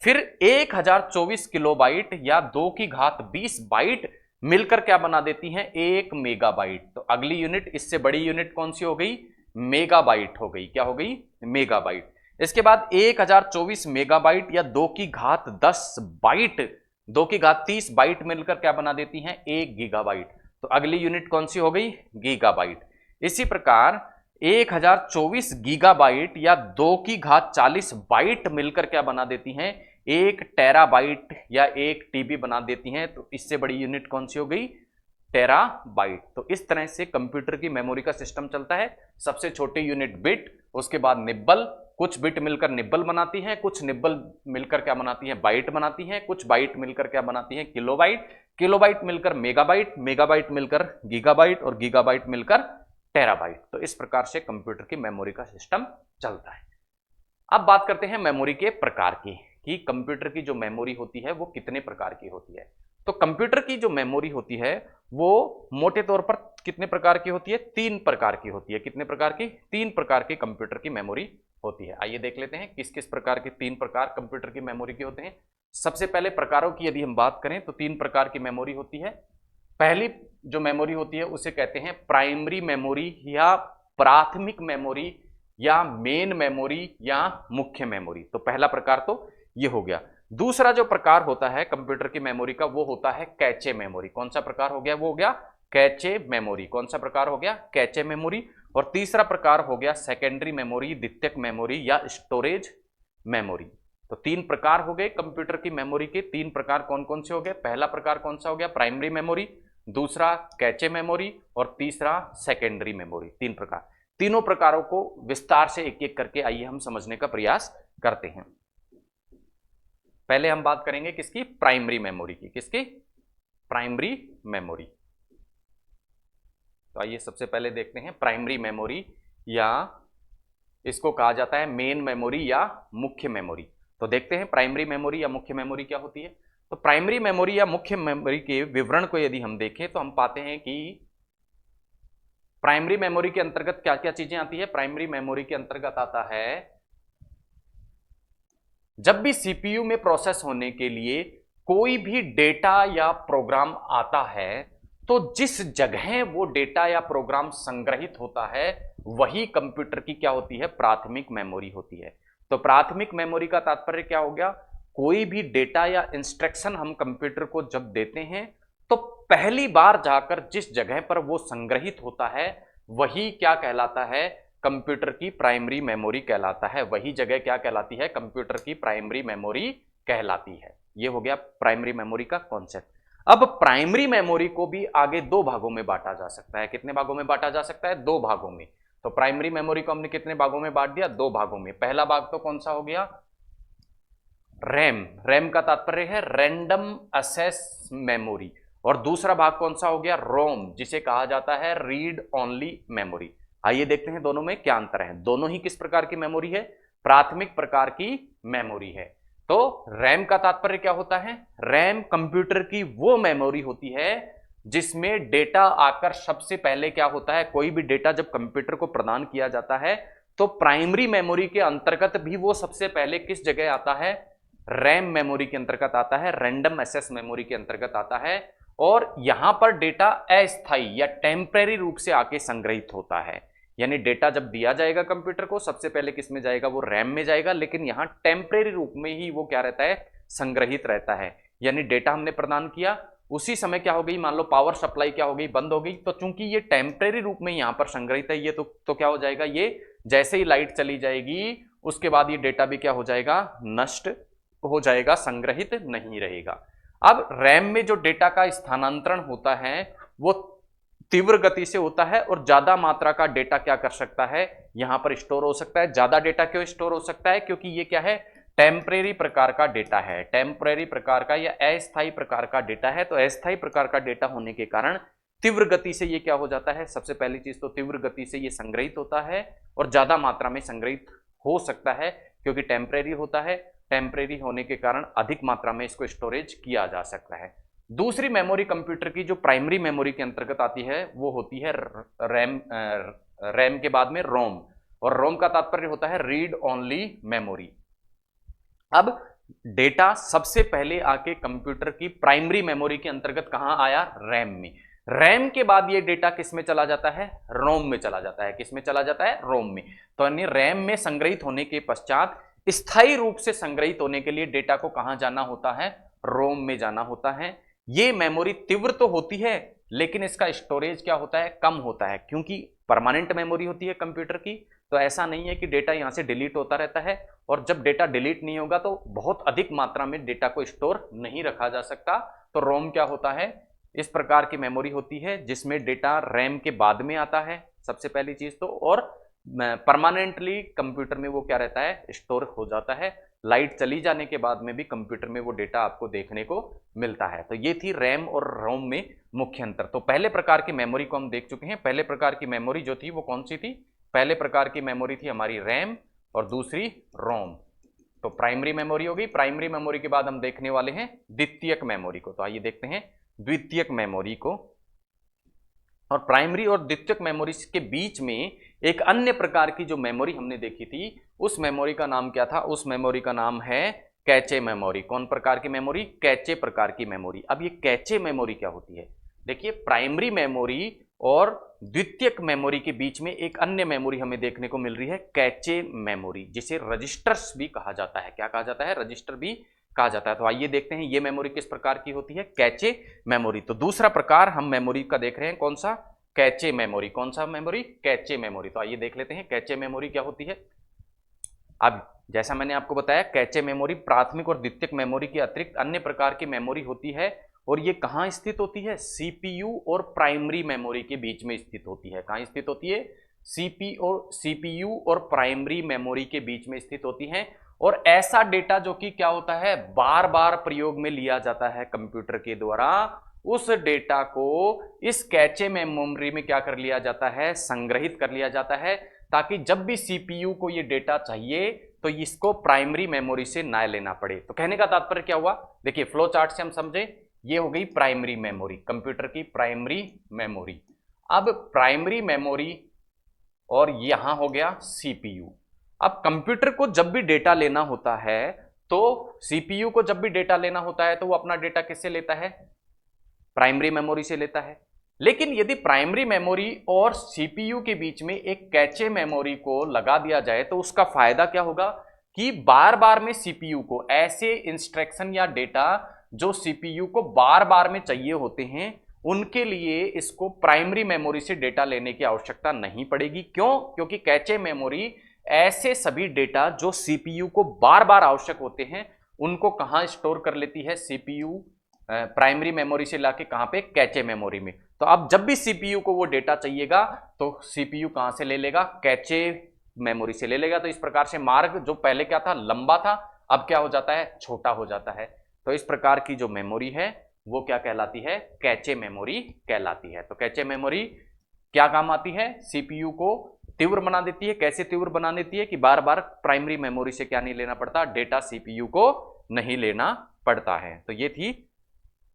फिर 1024 किलो बाइट या 2 की घात 20 बाइट मिलकर क्या बना देती हैं, 1 मेगाबाइट। तो अगली यूनिट, इससे बड़ी यूनिट कौन सी हो गई, मेगाबाइट हो गई। क्या हो गई, मेगाबाइट। इसके बाद 1024 मेगाबाइट या 2 की घात 10 बाइट, 2 की घात 30 बाइट मिलकर क्या बना देती हैं, 1 गीगाबाइट। तो अगली यूनिट कौन सी हो गई, गीगाबाइट। इसी प्रकार 1024 गीगाबाइट या 2 की घात 40 बाइट मिलकर क्या बना देती हैं, 1 टेराबाइट या 1 टीबी बना देती हैं। तो इससे बड़ी यूनिट कौन सी हो गई, टेराबाइट। तो इस तरह से कंप्यूटर की मेमोरी का सिस्टम चलता है। सबसे छोटी यूनिट बिट, उसके बाद निब्बल, कुछ बिट मिलकर निब्बल बनाती हैं, कुछ निब्बल मिलकर क्या बनाती हैं, बाइट बनाती हैं, कुछ बाइट मिलकर क्या बनाती हैं, किलोबाइट, किलोबाइट मिलकर मेगाबाइट, मेगाबाइट मिलकर गीगाबाइट और गीगाबाइट मिलकर टेराबाइट। तो इस प्रकार से कंप्यूटर की मेमोरी का सिस्टम चलता है। अब बात करते हैं मेमोरी के प्रकार की, कि कंप्यूटर की जो मेमोरी होती है वो कितने प्रकार की होती है। तो कंप्यूटर की जो मेमोरी होती है वो मोटे तौर पर कितने प्रकार की होती है, 3 प्रकार की होती है। कितने प्रकार की, 3 प्रकार की कंप्यूटर की मेमोरी होती है। आइए देख लेते हैं किस किस प्रकार के 3 प्रकार कंप्यूटर की मेमोरी के होते हैं। सबसे पहले प्रकारों की यदि हम बात करें तो 3 प्रकार की मेमोरी होती है। पहली जो मेमोरी होती है उसे कहते हैं प्राइमरी मेमोरी या प्राथमिक मेमोरी या मेन मेमोरी या मुख्य मेमोरी। तो पहला प्रकार तो ये हो गया। दूसरा जो प्रकार होता है कंप्यूटर की मेमोरी का वो होता है कैचे मेमोरी। कौन सा प्रकार हो गया, वो हो गया कैचे मेमोरी। कौन सा प्रकार हो गया, कैचे मेमोरी। और तीसरा प्रकार हो गया सेकेंडरी मेमोरी, द्वितीयक मेमोरी या स्टोरेज मेमोरी। तो 3 प्रकार हो गए कंप्यूटर की मेमोरी के। 3 प्रकार कौन कौन से हो गए, पहला प्रकार कौन सा हो गया, प्राइमरी मेमोरी, दूसरा कैचे मेमोरी और तीसरा सेकेंडरी मेमोरी। 3 प्रकार। तीनों प्रकारों को विस्तार से एक एक करके आइए हम समझने का प्रयास करते हैं। पहले हम बात करेंगे किसकी, प्राइमरी मेमोरी की। किसकी, प्राइमरी मेमोरी। तो आइए सबसे पहले देखते हैं प्राइमरी मेमोरी, या इसको कहा जाता है मेन मेमोरी या मुख्य मेमोरी। तो देखते हैं प्राइमरी मेमोरी या मुख्य मेमोरी क्या होती है। तो प्राइमरी मेमोरी या मुख्य मेमोरी के विवरण को यदि हम देखें तो हम पाते हैं कि प्राइमरी मेमोरी के अंतर्गत क्या क्या चीजें आती है। प्राइमरी मेमोरी के अंतर्गत आता है जब भी सीपीयू में प्रोसेस होने के लिए कोई भी डेटा या प्रोग्राम आता है तो जिस जगह वो डेटा या प्रोग्राम संग्रहित होता है वही कंप्यूटर की क्या होती है, प्राथमिक मेमोरी होती है। तो प्राथमिक मेमोरी का तात्पर्य क्या हो गया, कोई भी डेटा या इंस्ट्रक्शन हम कंप्यूटर को जब देते हैं तो पहली बार जाकर जिस जगह पर वो संग्रहित होता है वही क्या कहलाता है, कंप्यूटर की प्राइमरी मेमोरी कहलाता है। वही जगह क्या कहलाती है, कंप्यूटर की प्राइमरी मेमोरी कहलाती है। ये हो गया प्राइमरी मेमोरी का कॉन्सेप्ट। अब प्राइमरी मेमोरी को भी आगे 2 भागों में बांटा जा सकता है। कितने भागों में बांटा जा सकता है, 2 भागों में। तो प्राइमरी मेमोरी को हमने कितने भागों में बांट दिया, 2 भागों में। पहला भाग तो कौन सा हो गया, रैम। रैम का तात्पर्य है रैंडम एक्सेस मेमोरी। और दूसरा भाग कौन सा हो गया, रोम, जिसे कहा जाता है रीड ओनली मेमोरी। आइए देखते हैं दोनों में क्या अंतर है। दोनों ही किस प्रकार की मेमोरी है, प्राथमिक प्रकार की मेमोरी है। तो रैम का तात्पर्य क्या होता है, रैम कंप्यूटर की वो मेमोरी होती है जिसमें डेटा आकर सबसे पहले क्या होता है, कोई भी डेटा जब कंप्यूटर को प्रदान किया जाता है तो प्राइमरी मेमोरी के अंतर्गत भी वो सबसे पहले किस जगह आता है, रैम मेमोरी के अंतर्गत आता है, रैंडम एक्सेस मेमोरी के अंतर्गत आता है। और यहां पर डेटा अस्थायी या टेम्परेरी रूप से आके संग्रहित होता है। यानी डेटा जब दिया जाएगा कंप्यूटर को सबसे पहले किस में जाएगा, वो रैम में जाएगा, लेकिन यहां टेम्परेरी रूप में ही वो क्या रहता है, संग्रहित रहता है। यानी डेटा हमने प्रदान किया उसी समय क्या हो गई, मान लो पावर सप्लाई क्या हो गई, बंद हो गई, तो चूंकि ये टेम्परेरी रूप में यहां पर संग्रहित है ये तो क्या हो जाएगा, ये जैसे ही लाइट चली जाएगी उसके बाद ये डेटा भी क्या हो जाएगा, नष्ट हो जाएगा, संग्रहित नहीं रहेगा। अब रैम में जो डेटा का स्थानांतरण होता है वो तीव्र गति से होता है और ज्यादा मात्रा का डेटा क्या कर सकता है, यहां पर स्टोर हो सकता है। ज्यादा डेटा क्यों स्टोर हो सकता है, क्योंकि ये क्या है, टेम्परेरी प्रकार का डेटा है, टेम्परेरी प्रकार का या अस्थायी प्रकार का डेटा है। तो अस्थायी प्रकार का डेटा होने के कारण तीव्र गति से ये क्या हो जाता है, सबसे पहली चीज तो तीव्र गति से ये संग्रहित होता है और ज्यादा मात्रा में संग्रहित हो सकता है क्योंकि टेम्परेरी होता है। टेम्परेरी होने के कारण अधिक मात्रा में इसको स्टोरेज किया जा सकता है। दूसरी मेमोरी कंप्यूटर की जो प्राइमरी मेमोरी के अंतर्गत आती है वो होती है रैम। रैम के बाद में रोम, और रोम का तात्पर्य होता है रीड ओनली मेमोरी। अब डेटा सबसे पहले आके कंप्यूटर की प्राइमरी मेमोरी के अंतर्गत कहां आया, रैम में। रैम के बाद ये डेटा किस में चला जाता है, रोम में चला जाता है। किस में चला जाता है, रोम में। तो यानी रैम में संग्रहित होने के पश्चात स्थायी रूप से संग्रहित होने के लिए डेटा को कहां जाना होता है, रोम में जाना होता है। ये मेमोरी तीव्र तो होती है लेकिन इसका स्टोरेज क्या होता है, कम होता है, क्योंकि परमानेंट मेमोरी होती है कंप्यूटर की। तो ऐसा नहीं है कि डेटा यहां से डिलीट होता रहता है, और जब डेटा डिलीट नहीं होगा तो बहुत अधिक मात्रा में डेटा को स्टोर नहीं रखा जा सकता। तो रोम क्या होता है, इस प्रकार की मेमोरी होती है जिसमें डेटा रैम के बाद में आता है, सबसे पहली चीज तो, और परमानेंटली कंप्यूटर में वो क्या रहता है, स्टोर हो जाता है। लाइट चली जाने के बाद में भी कंप्यूटर में वो डेटा आपको देखने को मिलता है। तो ये थी रैम और रोम में मुख्य अंतर। तो पहले प्रकार की मेमोरी को हम देख चुके हैं। पहले प्रकार की मेमोरी जो थी वो कौन सी थी, पहले प्रकार की मेमोरी थी हमारी रैम और दूसरी रोम। तो प्राइमरी मेमोरी होगी। प्राइमरी मेमोरी के बाद हम देखने वाले हैं द्वितीयक मेमोरी को। तो आइए देखते हैं द्वितीयक मेमोरी को। और प्राइमरी और द्वितीयक मेमोरी के बीच में एक अन्य प्रकार की जो मेमोरी हमने देखी थी, उस मेमोरी का नाम क्या था, उस मेमोरी का नाम है कैचे मेमोरी। कौन प्रकार की मेमोरी, कैचे प्रकार की मेमोरी। अब ये कैचे मेमोरी क्या होती है, देखिए प्राइमरी मेमोरी और द्वितीयक मेमोरी के बीच में एक अन्य मेमोरी हमें देखने को मिल रही है, कैचे मेमोरी, जिसे रजिस्टर्स भी कहा जाता है। क्या कहा जाता है, रजिस्टर भी कहा जाता है। तो आइए देखते हैं ये मेमोरी किस प्रकार की होती है, कैचे मेमोरी। तो दूसरा प्रकार हम मेमोरी का देख रहे हैं, कौन सा, कैचे मेमोरी। कौन सा मेमोरी, कैचे मेमोरी। तो आइए देख लेते हैं कैचे मेमोरी क्या होती है। अब जैसा मैंने आपको बताया, कैचे मेमोरी प्राथमिक और द्वितीयक मेमोरी के अतिरिक्त अन्य प्रकार की मेमोरी होती है, और ये कहां स्थित होती है, सीपीयू और प्राइमरी मेमोरी के बीच में स्थित होती है। कहां स्थित होती है, सीपीयू और प्राइमरी मेमोरी के बीच में स्थित होती है। और ऐसा डेटा जो कि क्या होता है, बार बार प्रयोग में लिया जाता है कंप्यूटर के द्वारा, उस डेटा को इस कैचे मेमोरी में क्या कर लिया जाता है, संग्रहित कर लिया जाता है, ताकि जब भी सीपीयू को ये डेटा चाहिए तो इसको प्राइमरी मेमोरी से ना लेना पड़े। तो कहने का तात्पर्य क्या हुआ, देखिए फ्लो चार्ट से हम समझे, ये हो गई प्राइमरी मेमोरी, कंप्यूटर की प्राइमरी मेमोरी। अब प्राइमरी मेमोरी और यहां हो गया सीपीयू। अब कंप्यूटर को जब भी डेटा लेना होता है, तो सीपीयू को जब भी डेटा लेना होता है तो वो अपना डेटा किससे लेता है, प्राइमरी मेमोरी से लेता है। लेकिन यदि प्राइमरी मेमोरी और सीपीयू के बीच में एक कैचे मेमोरी को लगा दिया जाए तो उसका फायदा क्या होगा कि बार बार में सीपीयू को ऐसे इंस्ट्रक्शन या डेटा जो सीपीयू को बार बार में चाहिए होते हैं, उनके लिए इसको प्राइमरी मेमोरी से डेटा लेने की आवश्यकता नहीं पड़ेगी। क्यों, क्योंकि कैचे मेमोरी ऐसे सभी डेटा जो सीपीयू को बार बार आवश्यक होते हैं उनको कहां स्टोर कर लेती है, सीपीयू प्राइमरी मेमोरी से लाके कहां पे, कैचे मेमोरी में। तो अब जब भी सीपीयू को वो डेटा चाहिएगा तो सीपीयू कहां से ले लेगा, कैचे मेमोरी से ले लेगा। तो इस प्रकार से मार्ग जो पहले क्या था, लंबा था, अब क्या हो जाता है, छोटा हो जाता है। तो इस प्रकार की जो मेमोरी है वो क्या कहलाती है, कैचे मेमोरी कहलाती है। तो कैचे मेमोरी क्या काम आती है, सीपीयू को तीव्र बना देती है। कैसे तीव्र बना देती है कि बार बार प्राइमरी मेमोरी से क्या नहीं लेना पड़ता, डेटा सीपीयू को नहीं लेना पड़ता है। तो ये थी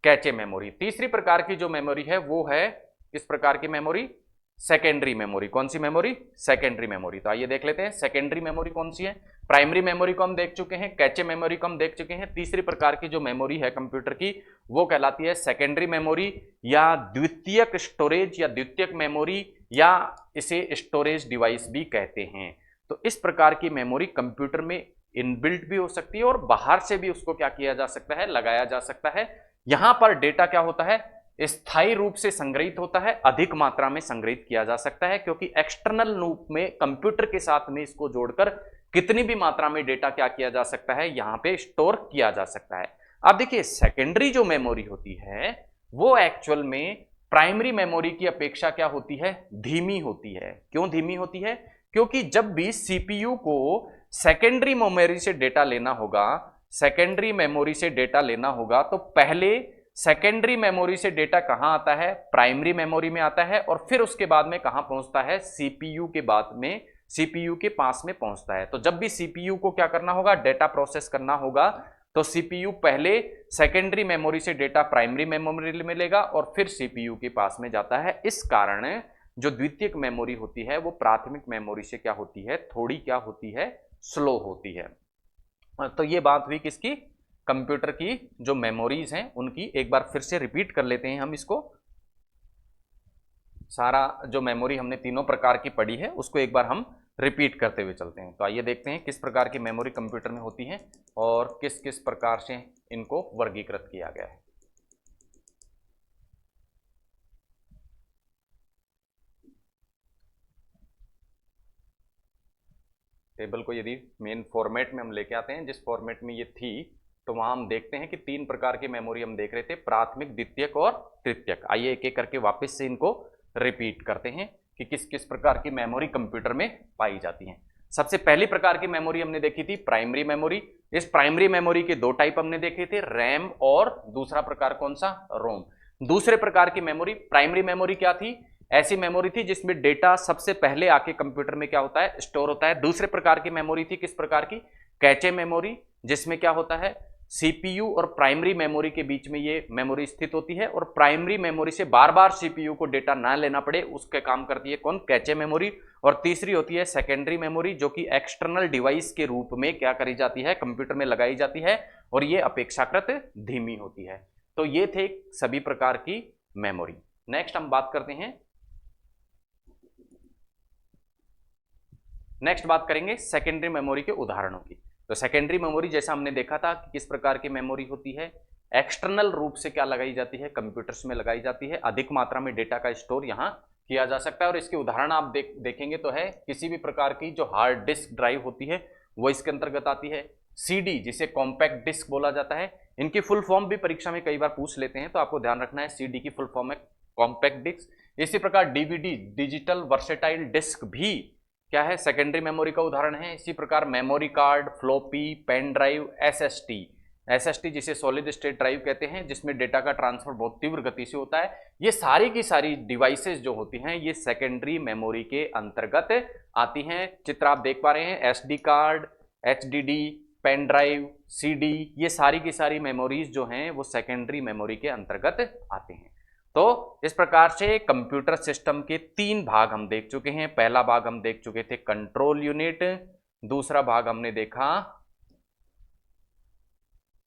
कैचे मेमोरी। तीसरी प्रकार की जो मेमोरी है वो है किस प्रकार की मेमोरी, सेकेंडरी मेमोरी। कौन सी मेमोरी, सेकेंडरी मेमोरी। तो आइए देख लेते हैं सेकेंडरी मेमोरी कौन सी है। प्राइमरी मेमोरी को हम देख चुके हैं, कैचे मेमोरी को हम देख चुके हैं। तीसरी प्रकार की जो मेमोरी है कंप्यूटर की वो कहलाती है सेकेंडरी मेमोरी, या द्वितीयक स्टोरेज, या द्वितीयक मेमोरी, या इसे स्टोरेज डिवाइस भी कहते हैं। तो इस प्रकार की मेमोरी कंप्यूटर में इनबिल्ट भी हो सकती है और बाहर से भी उसको क्या किया जा सकता है, लगाया जा सकता है। यहां पर डेटा क्या होता है, स्थायी रूप से संग्रहित होता है, अधिक मात्रा में संग्रहित किया जा सकता है, क्योंकि एक्सटर्नल रूप में कंप्यूटर के साथ में इसको जोड़कर कितनी भी मात्रा में डेटा क्या किया जा सकता है, यहां पे स्टोर किया जा सकता है। अब देखिए सेकेंडरी जो मेमोरी होती है वो एक्चुअल में प्राइमरी मेमोरी की अपेक्षा क्या होती है, धीमी होती है। क्यों धीमी होती है, क्योंकि जब भी सीपीयू को सेकेंडरी मेमोरी से डेटा लेना होगा, सेकेंडरी मेमोरी से डेटा लेना होगा, तो पहले सेकेंडरी मेमोरी से डेटा कहां आता है, प्राइमरी मेमोरी में आता है, और फिर उसके बाद में कहां पहुंचता है, सीपीयू के बाद में, सीपीयू के पास में पहुंचता है। तो जब भी सीपीयू को क्या करना होगा, डेटा प्रोसेस करना होगा, तो सीपीयू पहले सेकेंडरी मेमोरी से डेटा प्राइमरी मेमोरी में लेगा और फिर सीपीयू के पास में जाता है। इस कारण जो द्वितीयक मेमोरी होती है वो प्राथमिक मेमोरी से क्या होती है, थोड़ी क्या होती है, स्लो होती है। तो ये बात हुई किसकी, कंप्यूटर की जो मेमोरीज हैं उनकी। एक बार फिर से रिपीट कर लेते हैं हम इसको। सारा जो मेमोरी हमने तीनों प्रकार की पढ़ी है उसको एक बार हम रिपीट करते हुए चलते हैं। तो आइए देखते हैं किस प्रकार की मेमोरी कंप्यूटर में होती है और किस किस प्रकार से इनको वर्गीकृत किया गया है। टेबल को यदि मेन फॉर्मेट में हम लेके आते हैं, जिस फॉर्मेट में ये थी, तो वहां हम देखते हैं कि तीन प्रकार की मेमोरी हम देख रहे थे, प्राथमिक, द्वितीयक और तृतीयक। आइए एक एक करके वापस से इनको रिपीट करते हैं कि किस किस प्रकार की मेमोरी कंप्यूटर में पाई जाती है। सबसे पहली प्रकार की मेमोरी हमने देखी थी प्राइमरी मेमोरी। इस प्राइमरी मेमोरी के दो टाइप हमने देखे थे, रैम और दूसरा प्रकार कौन सा, रोम। दूसरे प्रकार की मेमोरी, प्राइमरी मेमोरी क्या थी, ऐसी मेमोरी थी जिसमें डेटा सबसे पहले आके कंप्यूटर में क्या होता है, स्टोर होता है। दूसरे प्रकार की मेमोरी थी किस प्रकार की, कैचे मेमोरी, जिसमें क्या होता है, सीपीयू और प्राइमरी मेमोरी के बीच में ये मेमोरी स्थित होती है और प्राइमरी मेमोरी से बार बार सीपीयू को डेटा ना लेना पड़े, उसके काम करती है कौन, कैचे मेमोरी। और तीसरी होती है सेकेंडरी मेमोरी, जो कि एक्सटर्नल डिवाइस के रूप में क्या करी जाती है, कंप्यूटर में लगाई जाती है और ये अपेक्षाकृत धीमी होती है। तो ये थे सभी प्रकार की मेमोरी। नेक्स्ट हम बात करते हैं, नेक्स्ट बात करेंगे सेकेंडरी मेमोरी के उदाहरणों की। तो सेकेंडरी मेमोरी जैसा हमने देखा था कि किस प्रकार की मेमोरी होती है, एक्सटर्नल रूप से क्या लगाई जाती है, कंप्यूटर्स में लगाई जाती है, अधिक मात्रा में डेटा का स्टोर यहां किया जा सकता है। और इसके उदाहरण आप देखेंगे तो है किसी भी प्रकार की जो हार्ड डिस्क ड्राइव होती है वो इसके अंतर्गत आती है। सीडी जिसे कॉम्पैक्ट डिस्क बोला जाता है, इनकी फुल फॉर्म भी परीक्षा में कई बार पूछ लेते हैं, तो आपको ध्यान रखना है सीडी की फुल फॉर्म है कॉम्पैक्ट डिस्क। इसी प्रकार डीवीडी डिजिटल वर्सेटाइल डिस्क भी क्या है, सेकेंडरी मेमोरी का उदाहरण है। इसी प्रकार memory card, floppy, pen drive, SST जिसे सॉलिड स्टेट ड्राइव कहते हैं, जिसमें डेटा का ट्रांसफर बहुत तीव्र गति से होता है। ये सारी की सारी डिवाइसेस जो होती हैं ये सेकेंडरी मेमोरी के अंतर्गत आती हैं। चित्र आप देख पा रहे हैं, SD card, HDD, pen drive, CD, ये सारी की सारी मेमोरीज जो हैं वो सेकेंडरी मेमोरी के अंतर्गत आते हैं। तो इस प्रकार से कंप्यूटर सिस्टम के तीन भाग हम देख चुके हैं। पहला भाग हम देख चुके थे कंट्रोल यूनिट, दूसरा भाग हमने देखा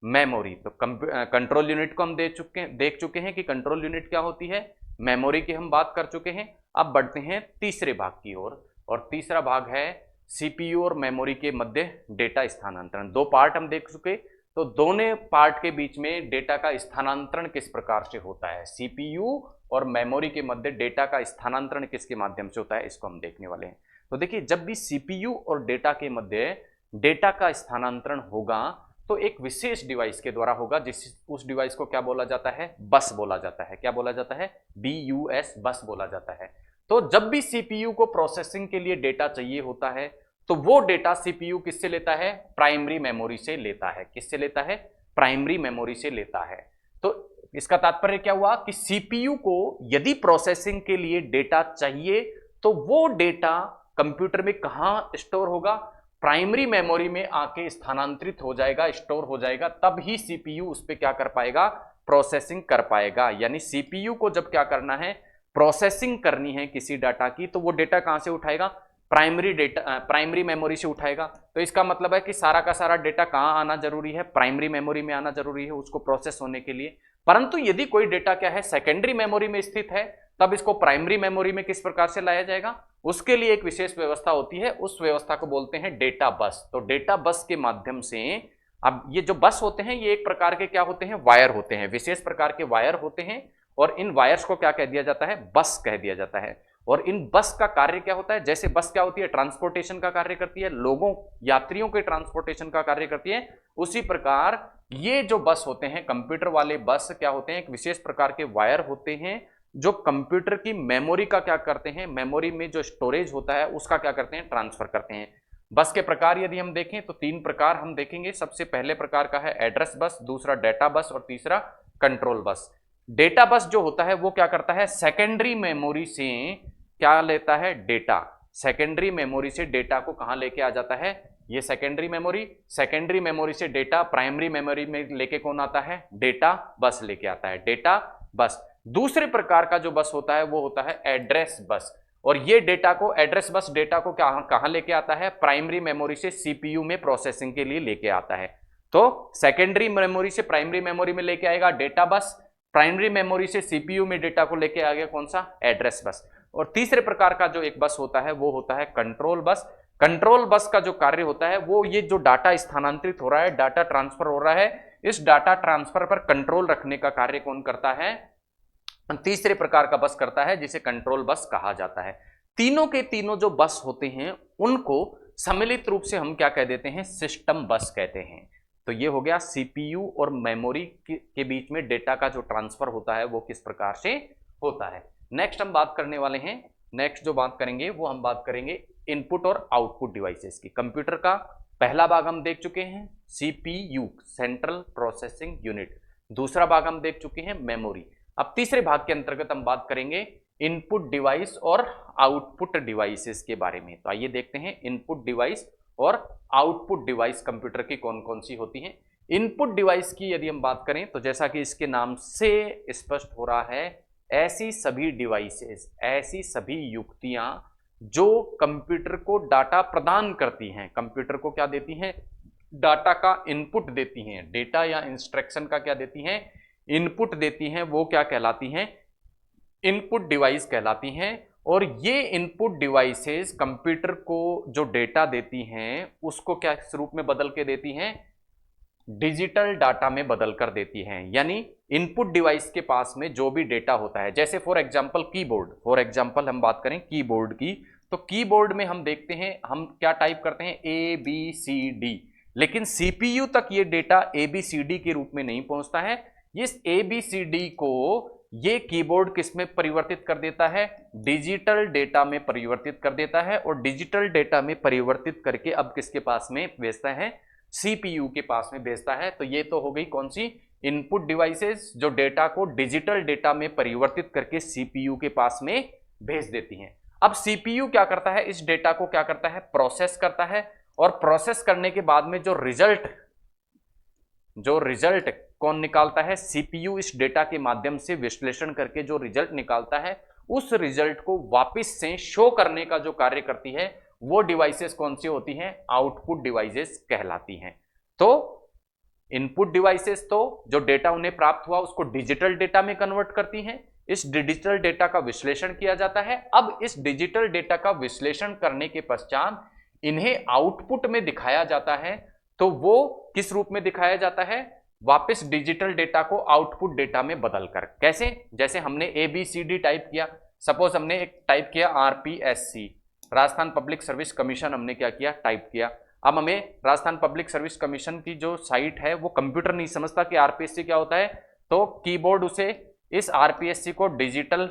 मेमोरी। तो कंट्रोल यूनिट को हम देख चुके हैं कि कंट्रोल यूनिट क्या होती है, मेमोरी की हम बात कर चुके हैं। अब बढ़ते हैं तीसरे भाग की ओर, और तीसरा भाग है सीपीयू और मेमोरी के मध्य डेटा स्थानांतरण। दो पार्ट हम देख चुके, तो दोनों पार्ट के बीच में डेटा का स्थानांतरण किस प्रकार से होता है, सीपीयू और मेमोरी के मध्य डेटा का स्थानांतरण किसके माध्यम से होता है, इसको हम देखने वाले हैं। तो देखिए, जब भी सीपीयू और डेटा के मध्य डेटा का स्थानांतरण होगा तो एक विशेष डिवाइस के द्वारा होगा, उस डिवाइस को क्या बोला जाता है, बस बोला जाता है। क्या बोला जाता है, BUS, बस बोला जाता है। तो जब भी सीपीयू को प्रोसेसिंग के लिए डेटा चाहिए होता है तो वो डेटा सीपीयू किससे लेता है, प्राइमरी मेमोरी से लेता है। किससे लेता है, प्राइमरी मेमोरी से लेता है। तो इसका तात्पर्य क्या हुआ कि सीपीयू को यदि प्रोसेसिंग के लिए डेटा चाहिए तो वो डेटा कंप्यूटर में कहां स्टोर होगा, प्राइमरी मेमोरी में आके स्थानांतरित हो जाएगा, स्टोर हो जाएगा, तब ही सीपीयू उस पर क्या कर पाएगा, प्रोसेसिंग कर पाएगा। यानी सीपीयू को जब क्या करना है, प्रोसेसिंग करनी है किसी डाटा की, तो वो डेटा कहां से उठाएगा, प्राइमरी मेमोरी से उठाएगा। तो इसका मतलब है कि सारा का सारा डेटा कहां आना जरूरी है, प्राइमरी मेमोरी में आना जरूरी है उसको प्रोसेस होने के लिए। परंतु यदि कोई डेटा क्या है, सेकेंडरी मेमोरी में स्थित है, तब इसको प्राइमरी मेमोरी में किस प्रकार से लाया जाएगा, उसके लिए एक विशेष व्यवस्था होती है, उस व्यवस्था को बोलते हैं डेटा बस। तो डेटा बस के माध्यम से, अब ये जो बस होते हैं ये एक प्रकार के क्या होते हैं, वायर होते हैं, विशेष प्रकार के वायर होते हैं, और इन वायर्स को क्या कह दिया जाता है, बस कह दिया जाता है। और इन बस का कार्य क्या होता है, जैसे बस क्या होती है, ट्रांसपोर्टेशन का कार्य करती है, लोगों यात्रियों के ट्रांसपोर्टेशन का कार्य करती है, उसी प्रकार ये जो बस होते हैं, कंप्यूटर वाले बस क्या होते हैं, एक विशेष प्रकार के वायर होते हैं जो कंप्यूटर की मेमोरी का क्या करते हैं, मेमोरी में जो स्टोरेज होता है उसका क्या करते हैं, ट्रांसफर करते हैं। बस के प्रकार यदि हम देखें तो तीन प्रकार हम देखेंगे। सबसे पहले प्रकार का है एड्रेस बस, दूसरा डेटा बस और तीसरा कंट्रोल बस। डेटा बस जो होता है वो क्या करता है, सेकेंडरी मेमोरी से क्या लेता है, डेटा, सेकेंडरी मेमोरी से डेटा को कहां लेके आ जाता है, ये सेकेंडरी मेमोरी से डेटा प्राइमरी मेमोरी में लेके कौन आता है, डेटा बस लेके आता है, डेटा बस। दूसरे प्रकार का जो बस होता है वो होता है एड्रेस बस, और ये डेटा को, एड्रेस बस डेटा को कहां लेके आता है, प्राइमरी मेमोरी से सीपीयू में प्रोसेसिंग के लिए लेके आता है। तो सेकेंडरी मेमोरी से प्राइमरी मेमोरी में लेके आएगा डेटा बस, प्राइमरी मेमोरी से सीपीयू में डेटा को लेके आ गया कौन सा, एड्रेस बस। और तीसरे प्रकार का जो एक बस होता है वो होता है कंट्रोल बस। कंट्रोल बस का जो कार्य होता है वो ये जो डाटा स्थानांतरित हो रहा है, डाटा ट्रांसफर हो रहा है, इस डाटा ट्रांसफर पर कंट्रोल रखने का कार्य कौन करता है? तीसरे प्रकार का बस करता है, जिसे कंट्रोल बस कहा जाता है। तीनों के तीनों जो बस होते हैं उनको सम्मिलित रूप से हम क्या कह देते हैं? सिस्टम बस कहते हैं। तो ये हो गया सीपीयू और मेमोरी के बीच में डेटा का जो ट्रांसफर होता है वो किस प्रकार से होता है। नेक्स्ट हम बात करने वाले हैं, नेक्स्ट जो बात करेंगे वो हम बात करेंगे इनपुट और आउटपुट डिवाइसेस की। कंप्यूटर का पहला भाग हम देख चुके हैं सीपीयू, सेंट्रल प्रोसेसिंग यूनिट। दूसरा भाग हम देख चुके हैं मेमोरी। अब तीसरे भाग के अंतर्गत हम बात करेंगे इनपुट डिवाइस और आउटपुट डिवाइसेस के बारे में। तो आइए देखते हैं इनपुट डिवाइस और आउटपुट डिवाइस कंप्यूटर की कौन कौन सी होती हैं। इनपुट डिवाइस की यदि हम बात करें तो जैसा कि इसके नाम से स्पष्ट हो रहा है, ऐसी सभी डिवाइसेस, ऐसी सभी युक्तियां जो कंप्यूटर को डाटा प्रदान करती हैं, कंप्यूटर को क्या देती हैं? डाटा का इनपुट देती हैं, डेटा या इंस्ट्रक्शन का क्या देती हैं? इनपुट देती हैं। वो क्या कहलाती हैं? इनपुट डिवाइस कहलाती हैं। और ये इनपुट डिवाइसेस कंप्यूटर को जो डेटा देती हैं उसको क्या स्वरूप में बदल के देती हैं? डिजिटल डाटा में बदल कर देती हैं। यानी इनपुट डिवाइस के पास में जो भी डेटा होता है, जैसे for example keyboard, for example हम बात करें कीबोर्ड की, तो कीबोर्ड में हम देखते हैं हम क्या टाइप करते हैं? A B C D. लेकिन सीपीयू तक ये data A B C D के रूप में नहीं पहुंचता है। इस ए बी सी डी को ये कीबोर्ड किस में परिवर्तित कर देता है? डिजिटल डेटा में परिवर्तित कर देता है। और डिजिटल डेटा में परिवर्तित करके अब किसके पास में भेजता है? सीपीयू के पास में भेजता है। तो ये तो हो गई कौन सी? इनपुट डिवाइसेस जो डेटा को डिजिटल डेटा में परिवर्तित करके सीपीयू के पास में भेज देती हैं। अब सीपीयू क्या करता है? इस डेटा को क्या करता है? प्रोसेस करता है। और प्रोसेस करने के बाद में जो रिजल्ट कौन निकालता है? सीपीयू इस डेटा के माध्यम से विश्लेषण करके जो रिजल्ट निकालता है, उस रिजल्ट को वापस से शो करने का जो कार्य करती है वो डिवाइसेस कौन सी होती हैं? आउटपुट डिवाइसेस कहलाती हैं। तो इनपुट डिवाइसेस तो जो डेटा उन्हें प्राप्त हुआ उसको डिजिटल डेटा में कन्वर्ट करती हैं। इस डिजिटल डेटा का विश्लेषण किया जाता है। अब इस डिजिटल डेटा का विश्लेषण करने के पश्चात इन्हें आउटपुट में दिखाया जाता है। तो वो किस रूप में दिखाया जाता है? वापस डिजिटल डेटा को आउटपुट डेटा में बदलकर। कैसे? जैसे हमने ABCD टाइप किया, सपोज हमने एक टाइप किया RPSC, Rajasthan public service commission, हमने क्या किया? टाइप किया। अब हमें राजस्थान पब्लिक सर्विस कमीशन की जो साइट है वो कंप्यूटर नहीं समझता कि RPSC क्या होता है, तो कीबोर्ड उसे इस RPSC को डिजिटल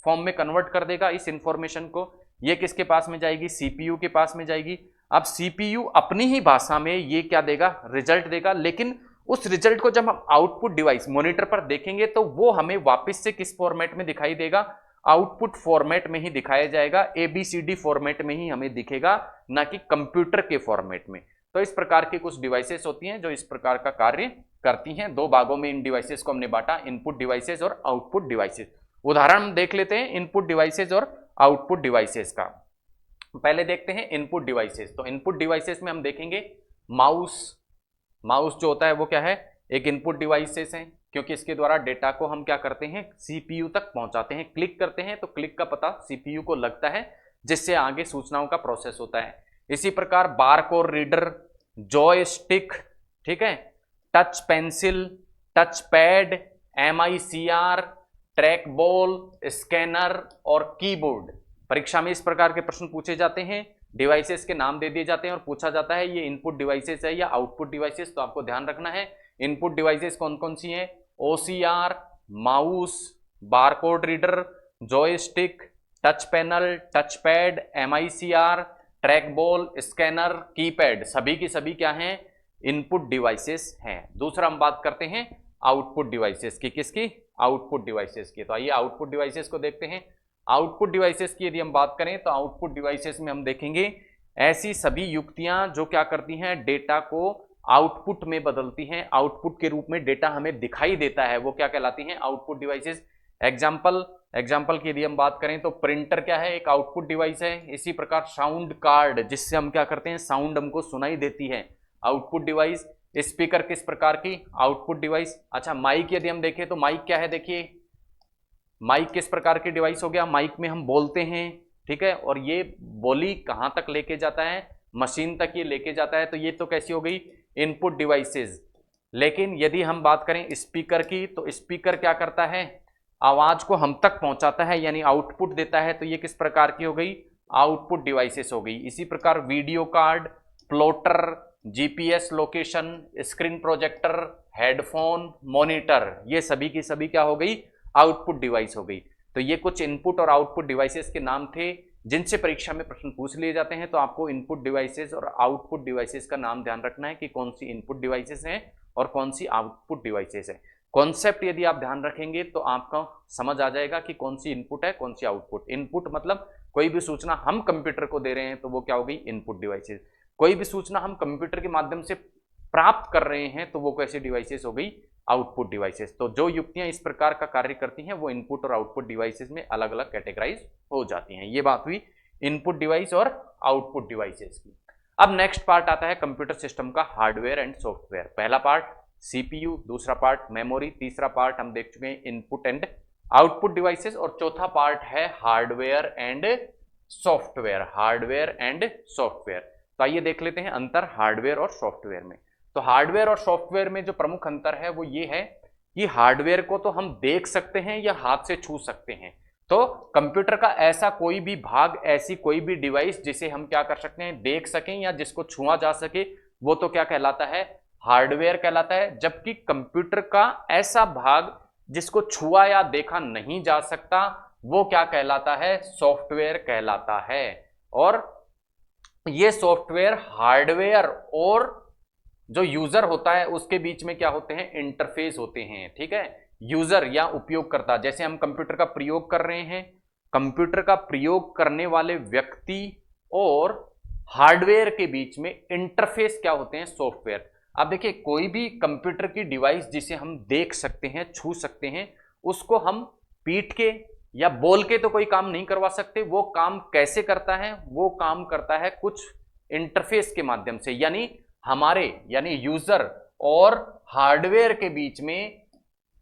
फॉर्म में कन्वर्ट कर देगा। इस इंफॉर्मेशन को ये किसके पास में जाएगी? सीपीयू के पास में जाएगी। अब सीपीयू अपनी ही भाषा में ये क्या देगा? रिजल्ट देगा। लेकिन उस रिजल्ट को जब हम आउटपुट डिवाइस मॉनिटर पर देखेंगे तो वो हमें वापस से किस फॉर्मेट में दिखाई देगा? आउटपुट फॉर्मेट में ही दिखाया जाएगा। ABCD फॉर्मेट में ही हमें दिखेगा, ना कि कंप्यूटर के फॉर्मेट में। तो इस प्रकार की कुछ डिवाइसेस होती हैं जो इस प्रकार का कार्य करती हैं। दो भागों में इन डिवाइसेस को हमने बांटा, इनपुट डिवाइसेस और आउटपुट डिवाइसेस। उदाहरण हम देख लेते हैं इनपुट डिवाइसेस और आउटपुट डिवाइसेस का। पहले देखते हैं इनपुट डिवाइसेस। तो इनपुट डिवाइसेस में हम देखेंगे माउस जो होता है वो क्या है? एक इनपुट डिवाइसेस है, क्योंकि इसके द्वारा डेटा को हम क्या करते हैं? सीपीयू तक पहुंचाते हैं। क्लिक करते हैं तो क्लिक का पता सीपीयू को लगता है, जिससे आगे सूचनाओं का प्रोसेस होता है। इसी प्रकार बारकोड रीडर, जॉयस्टिक, ठीक है, touch pencil, touch pad, MICR, track ball, scanner और कीबोर्ड। परीक्षा में इस प्रकार के प्रश्न पूछे जाते हैं, डिवाइसेस के नाम दे दिए जाते हैं और पूछा जाता है ये इनपुट डिवाइसेस है या आउटपुट डिवाइसेस। तो आपको ध्यान रखना है इनपुट डिवाइसेस कौन कौन सी हैं? OCR, mouse, barcode reader, joystick, touch panel, touch pad, MICR, track ball, scanner, keypad, सभी की सभी क्या हैं? इनपुट डिवाइसेस हैं। दूसरा हम बात करते हैं आउटपुट डिवाइसेस की। किसकी? आउटपुट डिवाइसेस की। तो आइए आउटपुट डिवाइसेस को देखते हैं। आउटपुट डिवाइसेस की यदि हम बात करें तो आउटपुट डिवाइसेस में हम देखेंगे ऐसी सभी युक्तियां जो क्या करती हैं? डेटा को आउटपुट में बदलती हैं। आउटपुट के रूप में डेटा हमें दिखाई देता है, वो क्या कहलाती हैं? Output devices. एग्जाम्पल की यदि हम बात करें तो प्रिंटर क्या है? एक आउटपुट डिवाइस है। इसी प्रकार साउंड कार्ड, जिससे हम क्या करते हैं? साउंड हमको सुनाई देती है, आउटपुट डिवाइस। स्पीकर किस प्रकार की? Output device. अच्छा, माइक यदि हम देखें तो माइक क्या है? देखिए माइक किस प्रकार की डिवाइस हो गया, माइक में हम बोलते हैं, ठीक है, और ये बोली कहां तक लेके जाता है, मशीन तक ये लेके जाता है, तो ये तो कैसी हो गई, इनपुट डिवाइसेस। लेकिन यदि हम बात करें स्पीकर की, तो स्पीकर क्या करता है, आवाज को हम तक पहुंचाता है, यानी आउटपुट देता है, तो ये किस प्रकार की हो गई, आउटपुट डिवाइसेस हो गई। इसी प्रकार video card, plotter, GPS location, screen projector, headphone, monitor, ये सभी की सभी क्या हो गई, आउटपुट डिवाइस हो गई। तो ये कुछ इनपुट और आउटपुट डिवाइसेस के नाम थे जिनसे परीक्षा में प्रश्न पूछ लिए जाते हैं। तो आपको इनपुट डिवाइसेस और आउटपुट डिवाइसेस का नाम ध्यान रखना है कि कौन सी इनपुट डिवाइसेस हैं और कौन सी आउटपुट डिवाइसेस है। कॉन्सेप्ट यदि आप ध्यान रखेंगे तो आपका समझ आ जाएगा कि कौन सी इनपुट है, कौन सी आउटपुट। इनपुट मतलब कोई भी सूचना हम कंप्यूटर को दे रहे हैं तो वो क्या हो गई, इनपुट डिवाइसेस। कोई भी सूचना हम कंप्यूटर के माध्यम से प्राप्त कर रहे हैं तो वो कैसी डिवाइसेस हो गई, आउटपुट डिवाइसेस। तो जो युक्तियां इस प्रकार का कार्य करती हैं वो इनपुट और आउटपुट डिवाइसेस में अलग अलग कैटेगराइज हो जाती हैं। ये बात हुई इनपुट डिवाइस और आउटपुट डिवाइसेस की। अब नेक्स्ट पार्ट आता है कंप्यूटर सिस्टम का हार्डवेयर एंड सॉफ्टवेयर। पहला पार्ट सीपीयू, दूसरा पार्ट मेमोरी, तीसरा पार्ट हम देख चुके हैं इनपुट एंड आउटपुट डिवाइसेस, और चौथा पार्ट है hardware and software. Hardware and software, तो आइए देख लेते हैं अंतर हार्डवेयर और सॉफ्टवेयर में। तो हार्डवेयर और सॉफ्टवेयर में जो प्रमुख अंतर है वो ये है कि हार्डवेयर को तो हम देख सकते हैं या हाथ से छू सकते हैं। तो कंप्यूटर का ऐसा कोई भी भाग, ऐसी कोई भी डिवाइस जिसे हम क्या कर सकते हैं, देख सकें या जिसको छुआ जा सके, वो तो क्या कहलाता है, हार्डवेयर कहलाता है। जबकि कंप्यूटर का ऐसा भाग जिसको छुआ या देखा नहीं जा सकता वो क्या कहलाता है, सॉफ्टवेयर कहलाता है। और ये सॉफ्टवेयर हार्डवेयर और जो यूजर होता है उसके बीच में क्या होते हैं, इंटरफेस होते हैं, ठीक है। यूजर या उपयोगकर्ता, जैसे हम कंप्यूटर का प्रयोग कर रहे हैं, कंप्यूटर का प्रयोग करने वाले व्यक्ति और हार्डवेयर के बीच में इंटरफेस क्या होते हैं, सॉफ्टवेयर। अब देखिए कोई भी कंप्यूटर की डिवाइस जिसे हम देख सकते हैं, छू सकते हैं, उसको हम पीट के या बोल के तो कोई काम नहीं करवा सकते। वो काम कैसे करता है, वो काम करता है कुछ इंटरफेस के माध्यम से, यानी हमारे यानी यूजर और हार्डवेयर के बीच में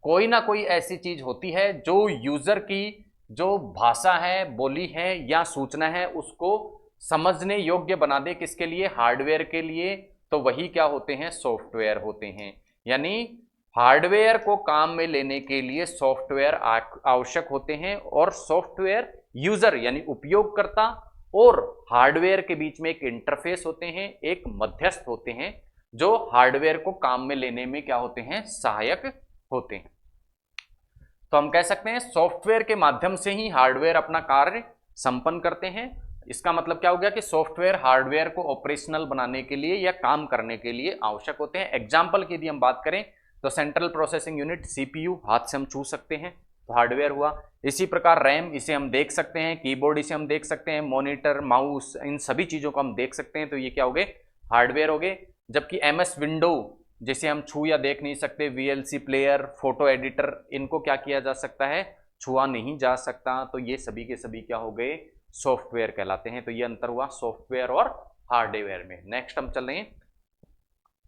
कोई ना कोई ऐसी चीज होती है जो यूजर की जो भाषा है, बोली है या सूचना है उसको समझने योग्य बना दे, किसके लिए, हार्डवेयर के लिए। तो वही क्या होते हैं, सॉफ्टवेयर होते हैं। यानी हार्डवेयर को काम में लेने के लिए सॉफ्टवेयर आवश्यक होते हैं, और सॉफ्टवेयर यूजर यानी उपयोगकर्ता और हार्डवेयर के बीच में एक इंटरफेस होते हैं, एक मध्यस्थ होते हैं जो हार्डवेयर को काम में लेने में क्या होते हैं, सहायक होते हैं। तो हम कह सकते हैं सॉफ्टवेयर के माध्यम से ही हार्डवेयर अपना कार्य संपन्न करते हैं। इसका मतलब क्या हो गया कि सॉफ्टवेयर हार्डवेयर को ऑपरेशनल बनाने के लिए या काम करने के लिए आवश्यक होते हैं। एग्जाम्पल की यदि हम बात करें तो सेंट्रल प्रोसेसिंग यूनिट सीपीयू, हाथ से हम छू सकते हैं तो हार्डवेयर हुआ। इसी प्रकार रैम, इसे हम देख सकते हैं, कीबोर्ड इसे हम देख सकते हैं, मॉनिटर, माउस, इन सभी चीजों को हम देख सकते हैं, तो ये क्या हो गए, हार्डवेयर हो गए। जबकि एमएस विंडो जिसे हम छू या देख नहीं सकते, वीएलसी प्लेयर, फोटो एडिटर, इनको क्या किया जा सकता है, छुआ नहीं जा सकता, तो ये सभी के सभी क्या हो गए, सॉफ्टवेयर कहलाते हैं। तो ये अंतर हुआ सॉफ्टवेयर और हार्डवेयर में। नेक्स्ट हम चल रहे हैं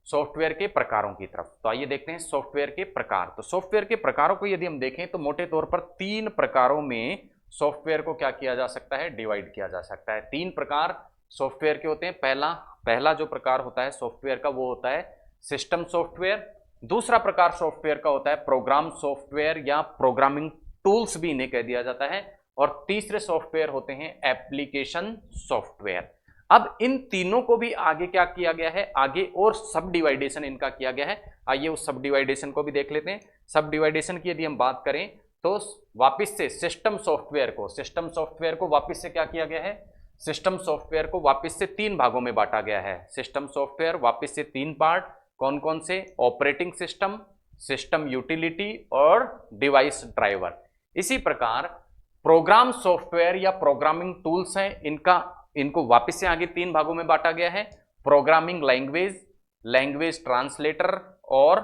सॉफ्टवेयर के प्रकारों की तरफ। तो आइए देखते हैं सॉफ्टवेयर के प्रकार। तो सॉफ्टवेयर के प्रकारों को यदि हम देखें तो मोटे तौर पर 3 प्रकारों में सॉफ्टवेयर को क्या किया जा सकता है, डिवाइड किया जा सकता है। 3 प्रकार सॉफ्टवेयर के होते हैं। पहला जो प्रकार होता है सॉफ्टवेयर का वो होता है सिस्टम सॉफ्टवेयर। दूसरा प्रकार सॉफ्टवेयर का होता है प्रोग्राम सॉफ्टवेयर या प्रोग्रामिंग टूल्स भी इन्हें कह दिया जाता है। और तीसरे सॉफ्टवेयर होते हैं एप्लीकेशन सॉफ्टवेयर। अब इन तीनों को भी आगे क्या किया गया है, आगे और सब डिवाइडेशन इनका किया गया है। आइए उस सब डिवाइडेशन को भी देख लेते हैं। सब डिवाइडेशन की यदि हम बात करें तो वापस से सिस्टम सॉफ्टवेयर को वापस से क्या किया गया है, सिस्टम सॉफ्टवेयर को वापस से 3 भागों में बांटा गया है। सिस्टम सॉफ्टवेयर वापस से 3 पार्ट, कौन कौन से, ऑपरेटिंग सिस्टम, सिस्टम यूटिलिटी और डिवाइस ड्राइवर। इसी प्रकार प्रोग्राम सॉफ्टवेयर या प्रोग्रामिंग टूल्स हैं, इनको वापस से आगे 3 भागों में बांटा गया है, प्रोग्रामिंग लैंग्वेज, लैंग्वेज ट्रांसलेटर और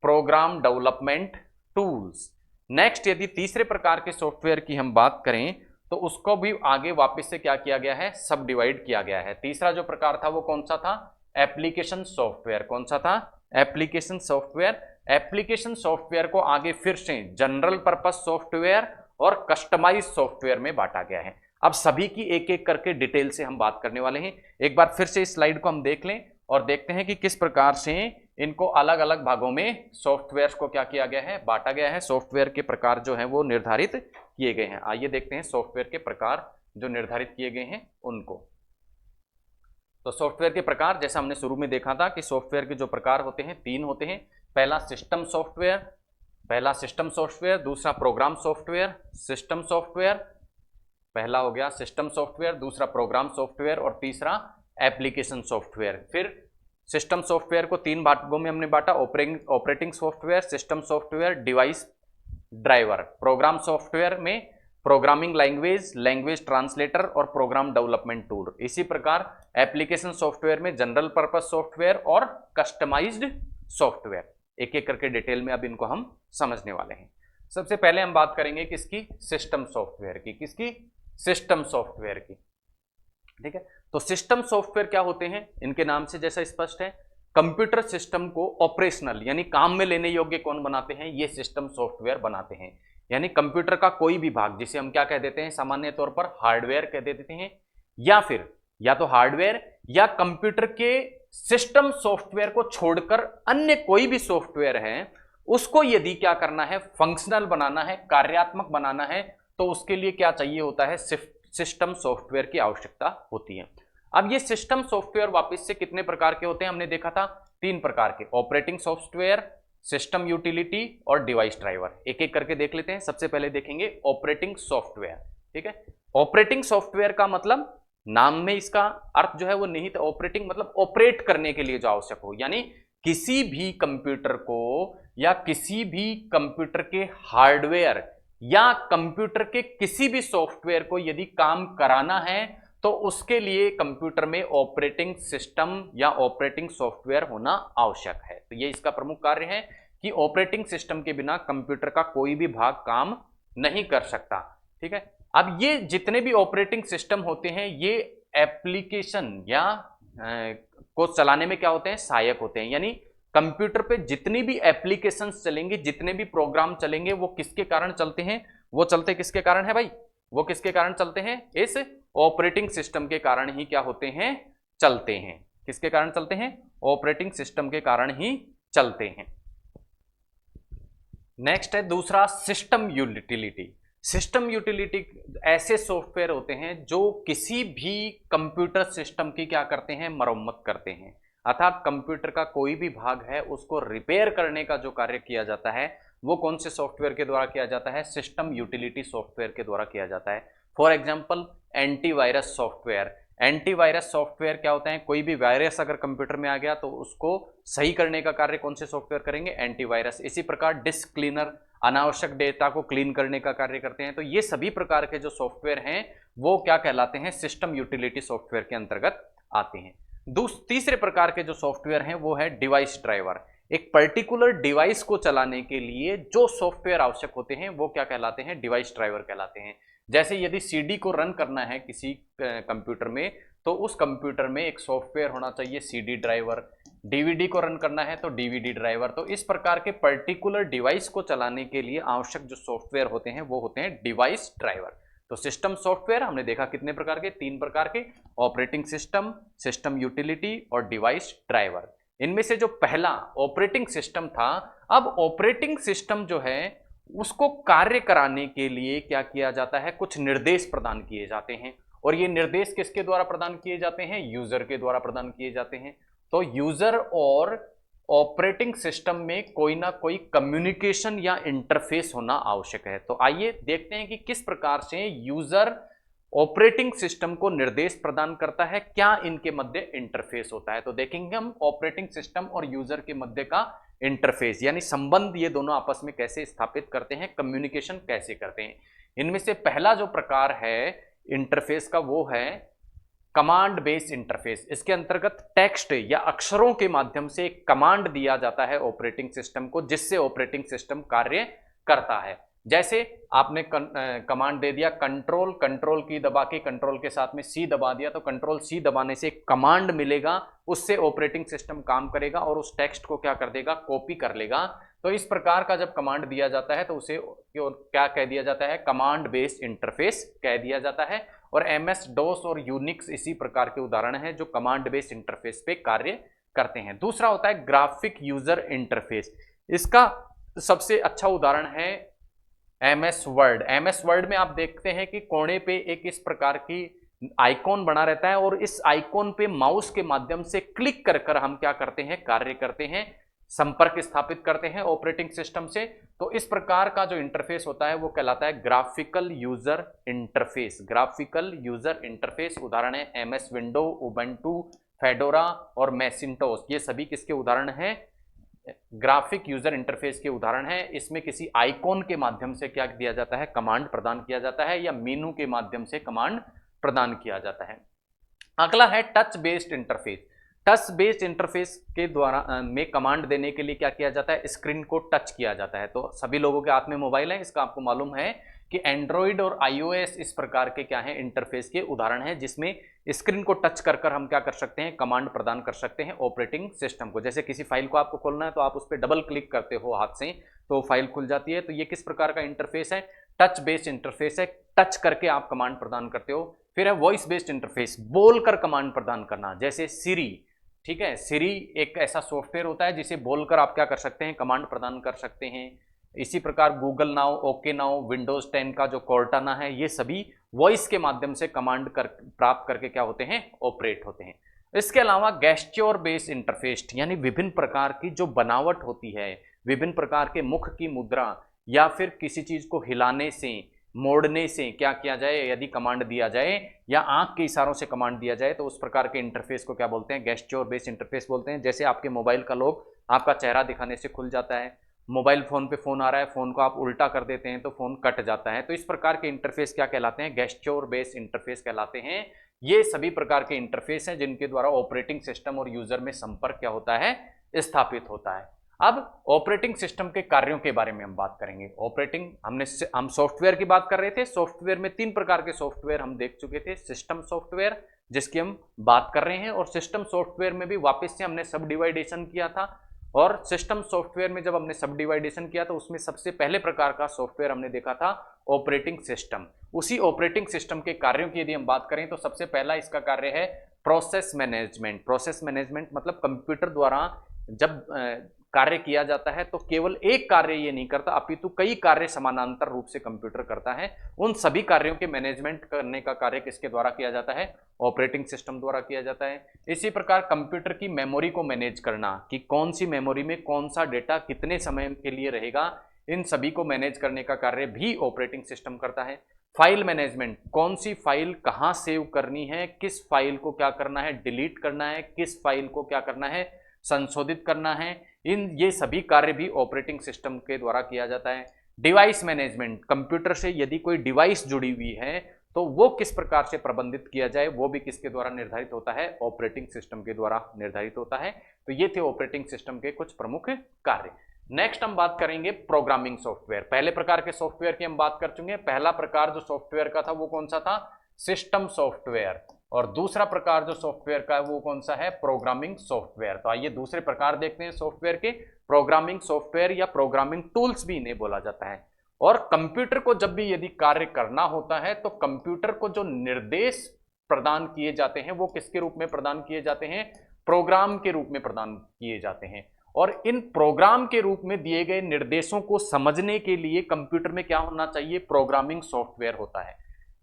प्रोग्राम डेवलपमेंट टूल्स। नेक्स्ट यदि तीसरे प्रकार के सॉफ्टवेयर की हम बात करें तो उसको भी आगे वापस से क्या किया गया है, सब डिवाइड किया गया है। तीसरा जो प्रकार था वो कौन सा था, एप्लीकेशन सॉफ्टवेयर। कौन सा था, एप्लीकेशन सॉफ्टवेयर। एप्लीकेशन सॉफ्टवेयर को आगे फिर से जनरल पर्पस सॉफ्टवेयर और कस्टमाइज सॉफ्टवेयर में बांटा गया है। अब सभी की एक एक करके डिटेल से हम बात करने वाले हैं। एक बार फिर से इस स्लाइड को हम देख लें और देखते हैं कि किस प्रकार से इनको अलग अलग भागों में सॉफ्टवेयर को क्या किया गया है, बांटा गया है। सॉफ्टवेयर के प्रकार जो है वो निर्धारित किए गए हैं। आइए देखते हैं सॉफ्टवेयर के प्रकार जो निर्धारित किए गए हैं उनको। तो सॉफ्टवेयर के प्रकार जैसा हमने शुरू में देखा था कि सॉफ्टवेयर के जो प्रकार होते हैं 3 होते हैं। पहला सिस्टम सॉफ्टवेयर, दूसरा प्रोग्राम सॉफ्टवेयर, सिस्टम सॉफ्टवेयर, पहला हो गया सिस्टम सॉफ्टवेयर, दूसरा प्रोग्राम सॉफ्टवेयर और तीसरा एप्लीकेशन सॉफ्टवेयर। फिर सिस्टम सॉफ्टवेयर को 3 भागों में हमने बांटा, operating software, system software, device driver. Program software में प्रोग्रामिंग लैंग्वेज ट्रांसलेटर और प्रोग्राम डेवलपमेंट टूल। इसी प्रकार एप्लीकेशन सॉफ्टवेयर में जनरल पर्पस सॉफ्टवेयर और कस्टमाइज्ड सॉफ्टवेयर। एक एक करके डिटेल में अब इनको हम समझने वाले हैं। सबसे पहले हम बात करेंगे किसकी, सिस्टम सॉफ्टवेयर की। किसकी, सिस्टम सॉफ्टवेयर की। ठीक है, तो सिस्टम सॉफ्टवेयर क्या होते हैं, इनके नाम से जैसा स्पष्ट है, कंप्यूटर सिस्टम को ऑपरेशनल यानी काम में लेने योग्य कौन बनाते हैं, ये सिस्टम सॉफ्टवेयर बनाते हैं। यानी कंप्यूटर का कोई भी भाग जिसे हम क्या कह देते हैं, सामान्य तौर पर हार्डवेयर कह देते हैं, या फिर या तो हार्डवेयर या कंप्यूटर के सिस्टम सॉफ्टवेयर को छोड़कर अन्य कोई भी सॉफ्टवेयर है, उसको यदि क्या करना है, फंक्शनल बनाना है, कार्यात्मक बनाना है, तो उसके लिए क्या चाहिए होता है, सिस्टम सॉफ्टवेयर की आवश्यकता होती है। अब ये सिस्टम सॉफ्टवेयर वापस से कितने प्रकार के होते हैं, हमने देखा था 3 प्रकार के, ऑपरेटिंग सॉफ्टवेयर, सिस्टम यूटिलिटी और डिवाइस ड्राइवर। एक एक करके देख लेते हैं। सबसे पहले देखेंगे ऑपरेटिंग सॉफ्टवेयर। ठीक है, ऑपरेटिंग सॉफ्टवेयर का मतलब नाम में इसका अर्थ जो है वो निहित, ऑपरेटिंग मतलब ऑपरेट करने के लिए जो आवश्यक हो, यानी किसी भी कंप्यूटर को या किसी भी कंप्यूटर के हार्डवेयर या कंप्यूटर के किसी भी सॉफ्टवेयर को यदि काम कराना है तो उसके लिए कंप्यूटर में ऑपरेटिंग सिस्टम या ऑपरेटिंग सॉफ्टवेयर होना आवश्यक है। तो ये इसका प्रमुख कार्य है कि ऑपरेटिंग सिस्टम के बिना कंप्यूटर का कोई भी भाग काम नहीं कर सकता। ठीक है, अब ये जितने भी ऑपरेटिंग सिस्टम होते हैं ये एप्लीकेशन या को चलाने में क्या होते हैं, सहायक होते हैं। यानी कंप्यूटर पे जितनी भी एप्लीकेशंस चलेंगे, जितने भी प्रोग्राम चलेंगे, वो किसके कारण चलते हैं, वो चलते किसके कारण है भाई, वो किसके कारण चलते हैं, इस ऑपरेटिंग सिस्टम के कारण ही क्या होते हैं, चलते हैं। किसके कारण चलते हैं, ऑपरेटिंग सिस्टम के कारण ही चलते हैं। नेक्स्ट है दूसरा सिस्टम यूटिलिटी। सिस्टम यूटिलिटी ऐसे सॉफ्टवेयर होते हैं जो किसी भी कंप्यूटर सिस्टम की क्या करते हैं, मरम्मत करते हैं। अर्थात कंप्यूटर का कोई भी भाग है उसको रिपेयर करने का जो कार्य किया जाता है वो कौन से सॉफ्टवेयर के द्वारा किया जाता है, सिस्टम यूटिलिटी सॉफ्टवेयर के द्वारा किया जाता है। For example antivirus software. Antivirus software क्या होता है, कोई भी वायरस अगर कंप्यूटर में आ गया तो उसको सही करने का कार्य कौन से सॉफ्टवेयर करेंगे, एंटीवायरस। इसी प्रकार डिस्क क्लीनर अनावश्यक डेटा को क्लीन करने का कार्य करते हैं। तो ये सभी प्रकार के जो सॉफ्टवेयर हैं वो क्या कहलाते हैं, सिस्टम यूटिलिटी सॉफ्टवेयर के अंतर्गत आते हैं। तीसरे प्रकार के जो सॉफ्टवेयर हैं वो है डिवाइस ड्राइवर। एक पर्टिकुलर डिवाइस को चलाने के लिए जो सॉफ्टवेयर आवश्यक होते हैं वो क्या कहलाते हैं, डिवाइस ड्राइवर कहलाते हैं। जैसे यदि सीडी को रन करना है किसी कंप्यूटर में तो उस कंप्यूटर में एक सॉफ्टवेयर होना चाहिए सीडी ड्राइवर, डीवीडी को रन करना है तो डीवीडी ड्राइवर। तो इस प्रकार के पर्टिकुलर डिवाइस को चलाने के लिए आवश्यक जो सॉफ्टवेयर होते हैं वो होते हैं डिवाइस ड्राइवर। तो सिस्टम सॉफ्टवेयर हमने देखा कितने प्रकार के, 3 प्रकार के, ऑपरेटिंग सिस्टम, सिस्टम यूटिलिटी और डिवाइस ड्राइवर। इनमें से जो पहला ऑपरेटिंग सिस्टम था, अब ऑपरेटिंग सिस्टम जो है उसको कार्य कराने के लिए क्या किया जाता है, कुछ निर्देश प्रदान किए जाते हैं। और ये निर्देश किसके द्वारा प्रदान किए जाते हैं, यूजर के द्वारा प्रदान किए जाते हैं। तो यूजर और ऑपरेटिंग सिस्टम में कोई ना कोई कम्युनिकेशन या इंटरफेस होना आवश्यक है। तो आइए देखते हैं कि किस प्रकार से यूजर ऑपरेटिंग सिस्टम को निर्देश प्रदान करता है, क्या इनके मध्य इंटरफेस होता है। तो देखेंगे हम ऑपरेटिंग सिस्टम और यूजर के मध्य का इंटरफेस यानी संबंध ये दोनों आपस में कैसे स्थापित करते हैं, कम्युनिकेशन कैसे करते हैं। इनमें से पहला जो प्रकार है इंटरफेस का वो है कमांड बेस्ड इंटरफेस। इसके अंतर्गत टेक्स्ट या अक्षरों के माध्यम से एक कमांड दिया जाता है ऑपरेटिंग सिस्टम को, जिससे ऑपरेटिंग सिस्टम कार्य करता है। जैसे आपने कमांड दे दिया कंट्रोल, कंट्रोल की दबा के कंट्रोल के साथ में सी दबा दिया तो कंट्रोल सी दबाने से एक कमांड मिलेगा, उससे ऑपरेटिंग सिस्टम काम करेगा और उस टेक्स्ट को क्या कर देगा, कॉपी कर लेगा तो इस प्रकार का जब कमांड दिया जाता है तो उसे क्या कह दिया जाता है, कमांड बेस्ड इंटरफेस कह दिया जाता है। और एमएस डोस और यूनिक्स इसी प्रकार के उदाहरण हैं जो कमांड बेस्ड इंटरफेस पे कार्य करते हैं। दूसरा होता है ग्राफिक यूजर इंटरफेस। इसका सबसे अच्छा उदाहरण है एमएस वर्ड। एमएस वर्ड में आप देखते हैं कि कोने पे एक इस प्रकार की आइकॉन बना रहता है और इस आइकॉन पे माउस के माध्यम से क्लिक कर कर हम क्या करते हैं, कार्य करते हैं, संपर्क स्थापित करते हैं ऑपरेटिंग सिस्टम से। तो इस प्रकार का जो इंटरफेस होता है वो कहलाता है graphical user interface. Graphical user interface उदाहरण है एमएस विंडो, उबंटू, फेडोरा और मैसिंटोस। ये सभी किसके उदाहरण हैं, ग्राफिक यूजर इंटरफेस के उदाहरण है। इसमें किसी आइकॉन के माध्यम से क्या दिया जाता है, कमांड प्रदान किया जाता है या मेनू के माध्यम से कमांड प्रदान किया जाता है। अगला है touch based interface. Touch based interface के द्वारा में कमांड देने के लिए क्या किया जाता है, स्क्रीन को टच किया जाता है। तो सभी लोगों के हाथ में मोबाइल है, इसका आपको मालूम है कि एंड्रॉइड और आईओएस इस प्रकार के क्या है, इंटरफेस के उदाहरण हैं जिसमें स्क्रीन को टच कर कर हम क्या कर सकते हैं, कमांड प्रदान कर सकते हैं ऑपरेटिंग सिस्टम को। जैसे किसी फाइल को आपको खोलना है तो आप उस पर डबल क्लिक करते हो हाथ से तो फाइल खुल जाती है। तो ये किस प्रकार का इंटरफेस है, टच बेस्ड इंटरफेस है। टच करके आप कमांड प्रदान करते हो। फिर है वॉइस बेस्ड इंटरफेस, बोलकर कमांड प्रदान करना, जैसे सीरी। ठीक है, सीरी एक ऐसा सॉफ्टवेयर होता है जिसे बोलकर आप क्या कर सकते हैं, कमांड प्रदान कर सकते हैं। इसी प्रकार Google now, okay now, Windows 10 का जो कॉर्टाना है, ये सभी वॉइस के माध्यम से कमांड प्राप्त करके क्या होते हैं, ऑपरेट होते हैं। इसके अलावा गेस्चर बेस्ड इंटरफेस यानी विभिन्न प्रकार की जो बनावट होती है, विभिन्न प्रकार के मुख की मुद्रा या फिर किसी चीज को हिलाने से, मोड़ने से क्या किया जाए, यदि कमांड दिया जाए या आंख के इशारों से कमांड दिया जाए तो उस प्रकार के इंटरफेस को क्या बोलते हैं, गेस्चर बेस्ड इंटरफेस बोलते हैं। जैसे आपके मोबाइल का लॉक आपका चेहरा दिखाने से खुल जाता है, मोबाइल फोन पे फोन आ रहा है, फोन को आप उल्टा कर देते हैं तो फोन कट जाता है। तो इस प्रकार के इंटरफेस क्या कहलाते हैं, गेस्चर बेस्ड इंटरफेस कहलाते हैं। ये सभी प्रकार के इंटरफेस हैं जिनके द्वारा ऑपरेटिंग सिस्टम और यूजर में संपर्क क्या होता है, स्थापित होता है। अब ऑपरेटिंग सिस्टम के कार्यों के बारे में हम बात करेंगे। हम सॉफ्टवेयर की बात कर रहे थे। सॉफ्टवेयर में 3 प्रकार के सॉफ्टवेयर हम देख चुके थे। सिस्टम सॉफ्टवेयर जिसकी हम बात कर रहे हैं, और सिस्टम सॉफ्टवेयर में भी वापस से हमने सब डिवाइडेशन किया था। और सिस्टम सॉफ्टवेयर में जब हमने सब डिवाइडेशन किया तो उसमें सबसे पहले प्रकार का सॉफ्टवेयर हमने देखा था ऑपरेटिंग सिस्टम। उसी ऑपरेटिंग सिस्टम के कार्यों की यदि हम बात करें तो सबसे पहला इसका कार्य है प्रोसेस मैनेजमेंट। प्रोसेस मैनेजमेट मतलब कंप्यूटर द्वारा जब कार्य किया जाता है तो केवल एक कार्य ये नहीं करता, अपितु कई कार्य समानांतर रूप से कंप्यूटर करता है। उन सभी कार्यों के मैनेजमेंट करने का कार्य किसके द्वारा किया जाता है, ऑपरेटिंग सिस्टम द्वारा किया जाता है। इसी प्रकार कंप्यूटर की मेमोरी को मैनेज करना कि कौन सी मेमोरी में कौन सा डेटा कितने समय के लिए रहेगा, इन सभी को मैनेज करने का कार्य भी ऑपरेटिंग सिस्टम करता है। फाइल मैनेजमेंट, कौन सी फाइल कहाँ सेव करनी है, किस फाइल को क्या करना है, डिलीट करना है, किस फाइल को क्या करना है, संशोधित करना है, ये सभी कार्य भी ऑपरेटिंग सिस्टम के द्वारा किया जाता है। डिवाइस मैनेजमेंट, कंप्यूटर से यदि कोई डिवाइस जुड़ी हुई है तो वो किस प्रकार से प्रबंधित किया जाए, वो भी किसके द्वारा निर्धारित होता है, ऑपरेटिंग सिस्टम के द्वारा निर्धारित होता है। तो ये थे ऑपरेटिंग सिस्टम के कुछ प्रमुख कार्य। नेक्स्ट हम बात करेंगे प्रोग्रामिंग सॉफ्टवेयर। पहले प्रकार के सॉफ्टवेयर की हम बात कर चुके हैं। पहला प्रकार जो सॉफ्टवेयर का था वो कौन सा था, सिस्टम सॉफ्टवेयर, और दूसरा प्रकार जो सॉफ्टवेयर का है वो कौन सा है, प्रोग्रामिंग सॉफ्टवेयर। तो आइए दूसरे प्रकार देखते हैं सॉफ्टवेयर के। प्रोग्रामिंग सॉफ्टवेयर या प्रोग्रामिंग टूल्स भी इन्हें बोला जाता है। और कंप्यूटर को जब भी यदि कार्य करना होता है तो कंप्यूटर को जो निर्देश प्रदान किए जाते हैं वो किसके रूप में प्रदान किए जाते हैं, प्रोग्राम के रूप में प्रदान किए जाते हैं। और इन प्रोग्राम के रूप में दिए गए निर्देशों को समझने के लिए कंप्यूटर में क्या होना चाहिए, प्रोग्रामिंग सॉफ्टवेयर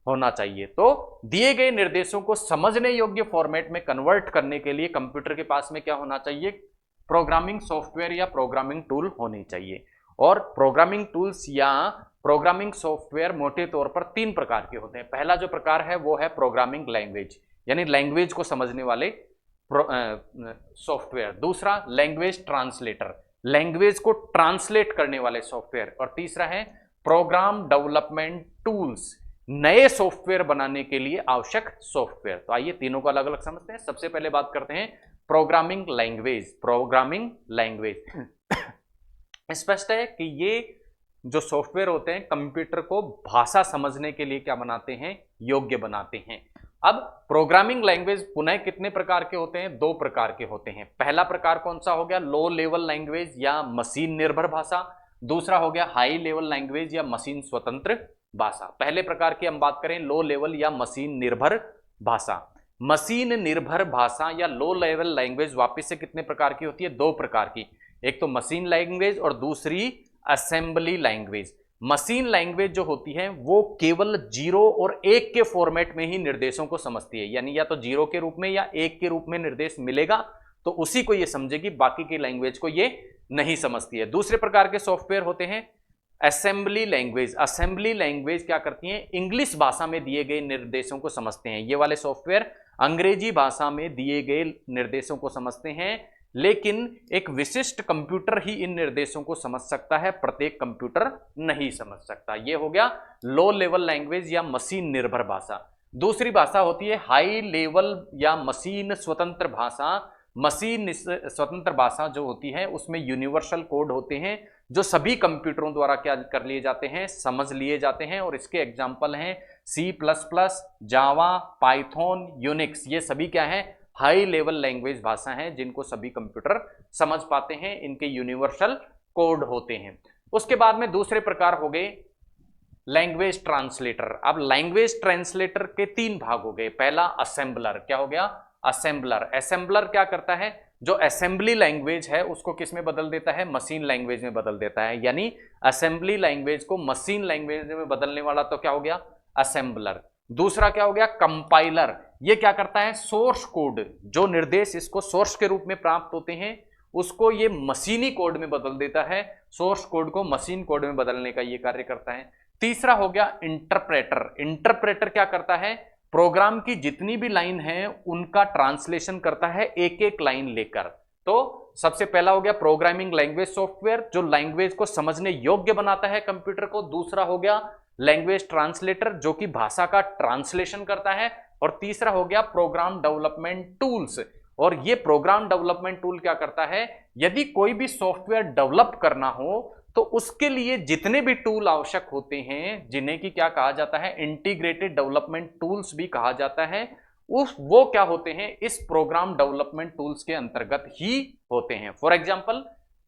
होना चाहिए। तो दिए गए निर्देशों को समझने योग्य फॉर्मेट में कन्वर्ट करने के लिए कंप्यूटर के पास में क्या होना चाहिए, प्रोग्रामिंग सॉफ्टवेयर या प्रोग्रामिंग टूल होनी चाहिए। और प्रोग्रामिंग टूल्स या प्रोग्रामिंग सॉफ्टवेयर मोटे तौर पर 3 प्रकार के होते हैं। पहला जो प्रकार है वो है प्रोग्रामिंग लैंग्वेज, यानी लैंग्वेज को समझने वाले सॉफ्टवेयर। दूसरा लैंग्वेज ट्रांसलेटर, लैंग्वेज को ट्रांसलेट करने वाले सॉफ्टवेयर। और तीसरा है प्रोग्राम डेवलपमेंट टूल्स, नए सॉफ्टवेयर बनाने के लिए आवश्यक सॉफ्टवेयर। तो आइए तीनों को अलग अलग समझते हैं। सबसे पहले बात करते हैं प्रोग्रामिंग लैंग्वेज। प्रोग्रामिंग लैंग्वेज स्पष्ट है कि ये जो सॉफ्टवेयर होते हैं कंप्यूटर को भाषा समझने के लिए क्या बनाते हैं, योग्य बनाते हैं। अब प्रोग्रामिंग लैंग्वेज पुनः कितने प्रकार के होते हैं? 2 प्रकार के होते हैं। पहला प्रकार कौन सा हो गया? लो लेवल लैंग्वेज या मशीन निर्भर भाषा। दूसरा हो गया हाई लेवल लैंग्वेज या मशीन स्वतंत्र भाषा। पहले प्रकार की हम बात करें लो लेवल या मशीन निर्भर भाषा। मशीन निर्भर भाषा या लो लेवल लैंग्वेज वापिस से कितने प्रकार की होती है? 2 प्रकार की। एक तो मशीन लैंग्वेज और दूसरी असेंबली लैंग्वेज। मशीन लैंग्वेज जो होती है वो केवल 0 और 1 के फॉर्मेट में ही निर्देशों को समझती है, यानी या तो 0 के रूप में या 1 के रूप में निर्देश मिलेगा तो उसी को ये समझेगी, बाकी की लैंग्वेज को ये नहीं समझती है। दूसरे प्रकार के सॉफ्टवेयर होते हैं असेंबली लैंग्वेज। असेंबली लैंग्वेज क्या करती है? इंग्लिश भाषा में दिए गए निर्देशों को समझते हैं। ये वाले सॉफ्टवेयर अंग्रेजी भाषा में दिए गए निर्देशों को समझते हैं, लेकिन एक विशिष्ट कंप्यूटर ही इन निर्देशों को समझ सकता है, प्रत्येक कंप्यूटर नहीं समझ सकता। यह हो गया लो लेवल लैंग्वेज या मशीन निर्भर भाषा। दूसरी भाषा होती है हाई लेवल या मशीन स्वतंत्र भाषा। मशीन स्वतंत्र भाषा जो होती है उसमें यूनिवर्सल कोड होते हैं जो सभी कंप्यूटरों द्वारा क्या कर लिए जाते हैं? समझ लिए जाते हैं। और इसके एग्जाम्पल हैं C++, जावा, पाइथन, यूनिक्स। ये सभी क्या है? हाई लेवल लैंग्वेज भाषा हैं जिनको सभी कंप्यूटर समझ पाते हैं, इनके यूनिवर्सल कोड होते हैं। उसके बाद में दूसरे प्रकार हो गए लैंग्वेज ट्रांसलेटर। अब लैंग्वेज ट्रांसलेटर के 3 भाग हो गए। पहला असेंबलर। क्या हो गया? असेंबलर। असेंबलर क्या करता है? जो असेंबली लैंग्वेज है उसको किस में बदल देता है? मशीन लैंग्वेज में बदल देता है। यानी असेंबली लैंग्वेज को मशीन लैंग्वेज में बदलने वाला तो क्या हो गया? असेंबलर। दूसरा क्या हो गया? कंपाइलर। ये क्या करता है? सोर्स कोड, जो निर्देश इसको सोर्स के रूप में प्राप्त होते हैं उसको ये मशीनी कोड में बदल देता है। सोर्स कोड को मशीन कोड में बदलने का ये कार्य करता है। तीसरा हो गया इंटरप्रेटर। इंटरप्रेटर क्या करता है? प्रोग्राम की जितनी भी लाइन है उनका ट्रांसलेशन करता है एक एक लाइन लेकर। तो सबसे पहला हो गया प्रोग्रामिंग लैंग्वेज सॉफ्टवेयर जो लैंग्वेज को समझने योग्य बनाता है कंप्यूटर को। दूसरा हो गया लैंग्वेज ट्रांसलेटर जो कि भाषा का ट्रांसलेशन करता है। और तीसरा हो गया प्रोग्राम डेवलपमेंट टूल्स। और ये प्रोग्राम डेवलपमेंट टूल क्या करता है? यदि कोई भी सॉफ्टवेयर डेवलप करना हो तो उसके लिए जितने भी टूल आवश्यक होते हैं, जिन्हें की क्या कहा जाता है? इंटीग्रेटेड डेवलपमेंट टूल्स भी कहा जाता है, वो क्या होते हैं? इस प्रोग्राम डेवलपमेंट टूल्स के अंतर्गत ही होते हैं। फॉर एग्जांपल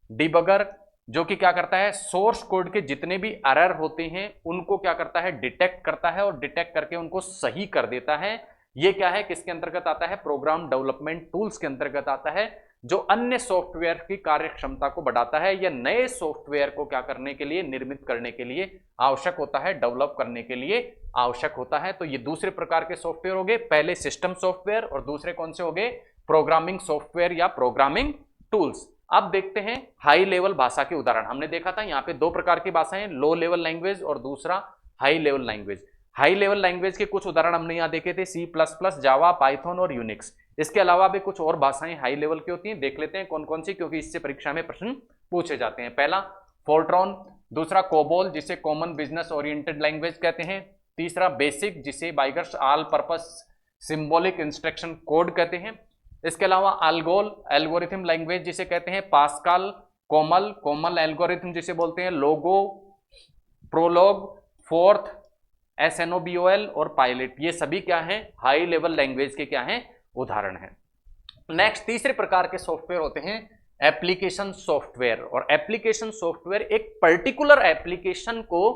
डिबगर जो कि क्या करता है? सोर्स कोड के जितने भी एरर होते हैं उनको क्या करता है? डिटेक्ट करता है और डिटेक्ट करके उनको सही कर देता है। ये क्या है? किसके अंतर्गत आता है? प्रोग्राम डेवलपमेंट टूल्स के अंतर्गत आता है, जो अन्य सॉफ्टवेयर की कार्य क्षमता को बढ़ाता है या नए सॉफ्टवेयर को क्या करने के लिए? निर्मित करने के लिए आवश्यक होता है, डेवलप करने के लिए आवश्यक होता है। तो ये दूसरे प्रकार के सॉफ्टवेयर हो गए। पहले सिस्टम सॉफ्टवेयर और दूसरे कौन से हो गए? प्रोग्रामिंग सॉफ्टवेयर या प्रोग्रामिंग टूल्स। अब देखते हैं हाई लेवल भाषा के उदाहरण। हमने देखा था यहाँ पे 2 प्रकार की भाषाएं, लो लेवल लैंग्वेज और दूसरा high level language. High level language के कुछ उदाहरण हमने यहाँ देखे थे C++, जावा, पाइथन और यूनिक्स। इसके अलावा भी कुछ और भाषाएं हाई लेवल की होती हैं, देख लेते हैं कौन कौन सी, क्योंकि इससे परीक्षा में प्रश्न पूछे जाते हैं। पहला फोर्ट्रॉन, दूसरा कोबोल जिसे कॉमन बिजनेस ओरिएंटेड लैंग्वेज कहते हैं, तीसरा बेसिक जिसे beginner's all purpose symbolic instruction code कहते हैं। इसके अलावा अल्गोल एल्गोरिथम लैंग्वेज जिसे कहते हैं, पास्कल, कोमल एल्गोरिथम जिसे बोलते हैं, लोगो, प्रोलॉग, फोर्थ, SNOBOL और पायलट। ये सभी क्या हैं? हाई लेवल लैंग्वेज के क्या हैं? उदाहरण हैं। नेक्स्ट तीसरे प्रकार के सॉफ्टवेयर होते हैं एप्लीकेशन सॉफ्टवेयर। और एप्लीकेशन सॉफ्टवेयर एक पर्टिकुलर एप्लीकेशन को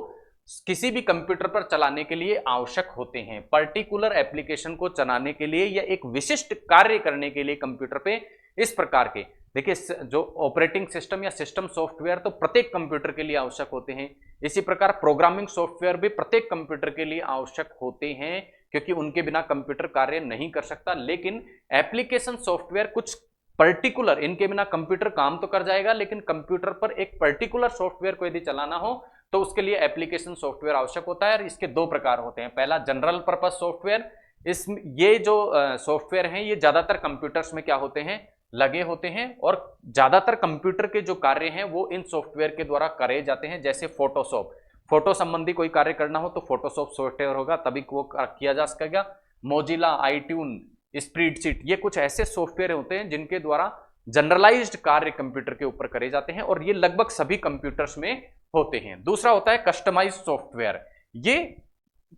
किसी भी कंप्यूटर पर चलाने के लिए आवश्यक होते हैं। पर्टिकुलर एप्लीकेशन को चलाने के लिए या एक विशिष्ट कार्य करने के लिए कंप्यूटर पे इस प्रकार के, देखिए जो ऑपरेटिंग सिस्टम या सिस्टम सॉफ्टवेयर तो प्रत्येक कंप्यूटर के लिए आवश्यक होते हैं, इसी प्रकार प्रोग्रामिंग सॉफ्टवेयर भी प्रत्येक कंप्यूटर के लिए आवश्यक होते हैं, क्योंकि उनके बिना कंप्यूटर कार्य नहीं कर सकता। लेकिन एप्लीकेशन सॉफ्टवेयर कुछ पर्टिकुलर, इनके बिना कंप्यूटर काम तो कर जाएगा, लेकिन कंप्यूटर पर एक पर्टिकुलर सॉफ्टवेयर को यदि चलाना हो तो उसके लिए एप्लीकेशन सॉफ्टवेयर आवश्यक होता है। और इसके 2 प्रकार होते हैं। पहला जनरल पर्पस सॉफ्टवेयर। ये जो सॉफ्टवेयर हैं ये ज्यादातर कंप्यूटर्स में क्या होते हैं? लगे होते हैं, और ज्यादातर कंप्यूटर के जो कार्य हैं वो इन सॉफ्टवेयर के द्वारा करे जाते हैं। जैसे फोटोशॉप, फोटो संबंधी कोई कार्य करना हो तो फोटोशॉप सॉफ्टवेयर होगा तभी वो किया जा सकेगा। मोजिला, आईट्यून, स्प्रेडशीट, ये कुछ ऐसे सॉफ्टवेयर होते हैं जिनके द्वारा जनरलाइज्ड कार्य कंप्यूटर के ऊपर करे जाते हैं, और ये लगभग सभी कंप्यूटर्स में होते हैं। दूसरा होता है कस्टमाइज्ड सॉफ्टवेयर। ये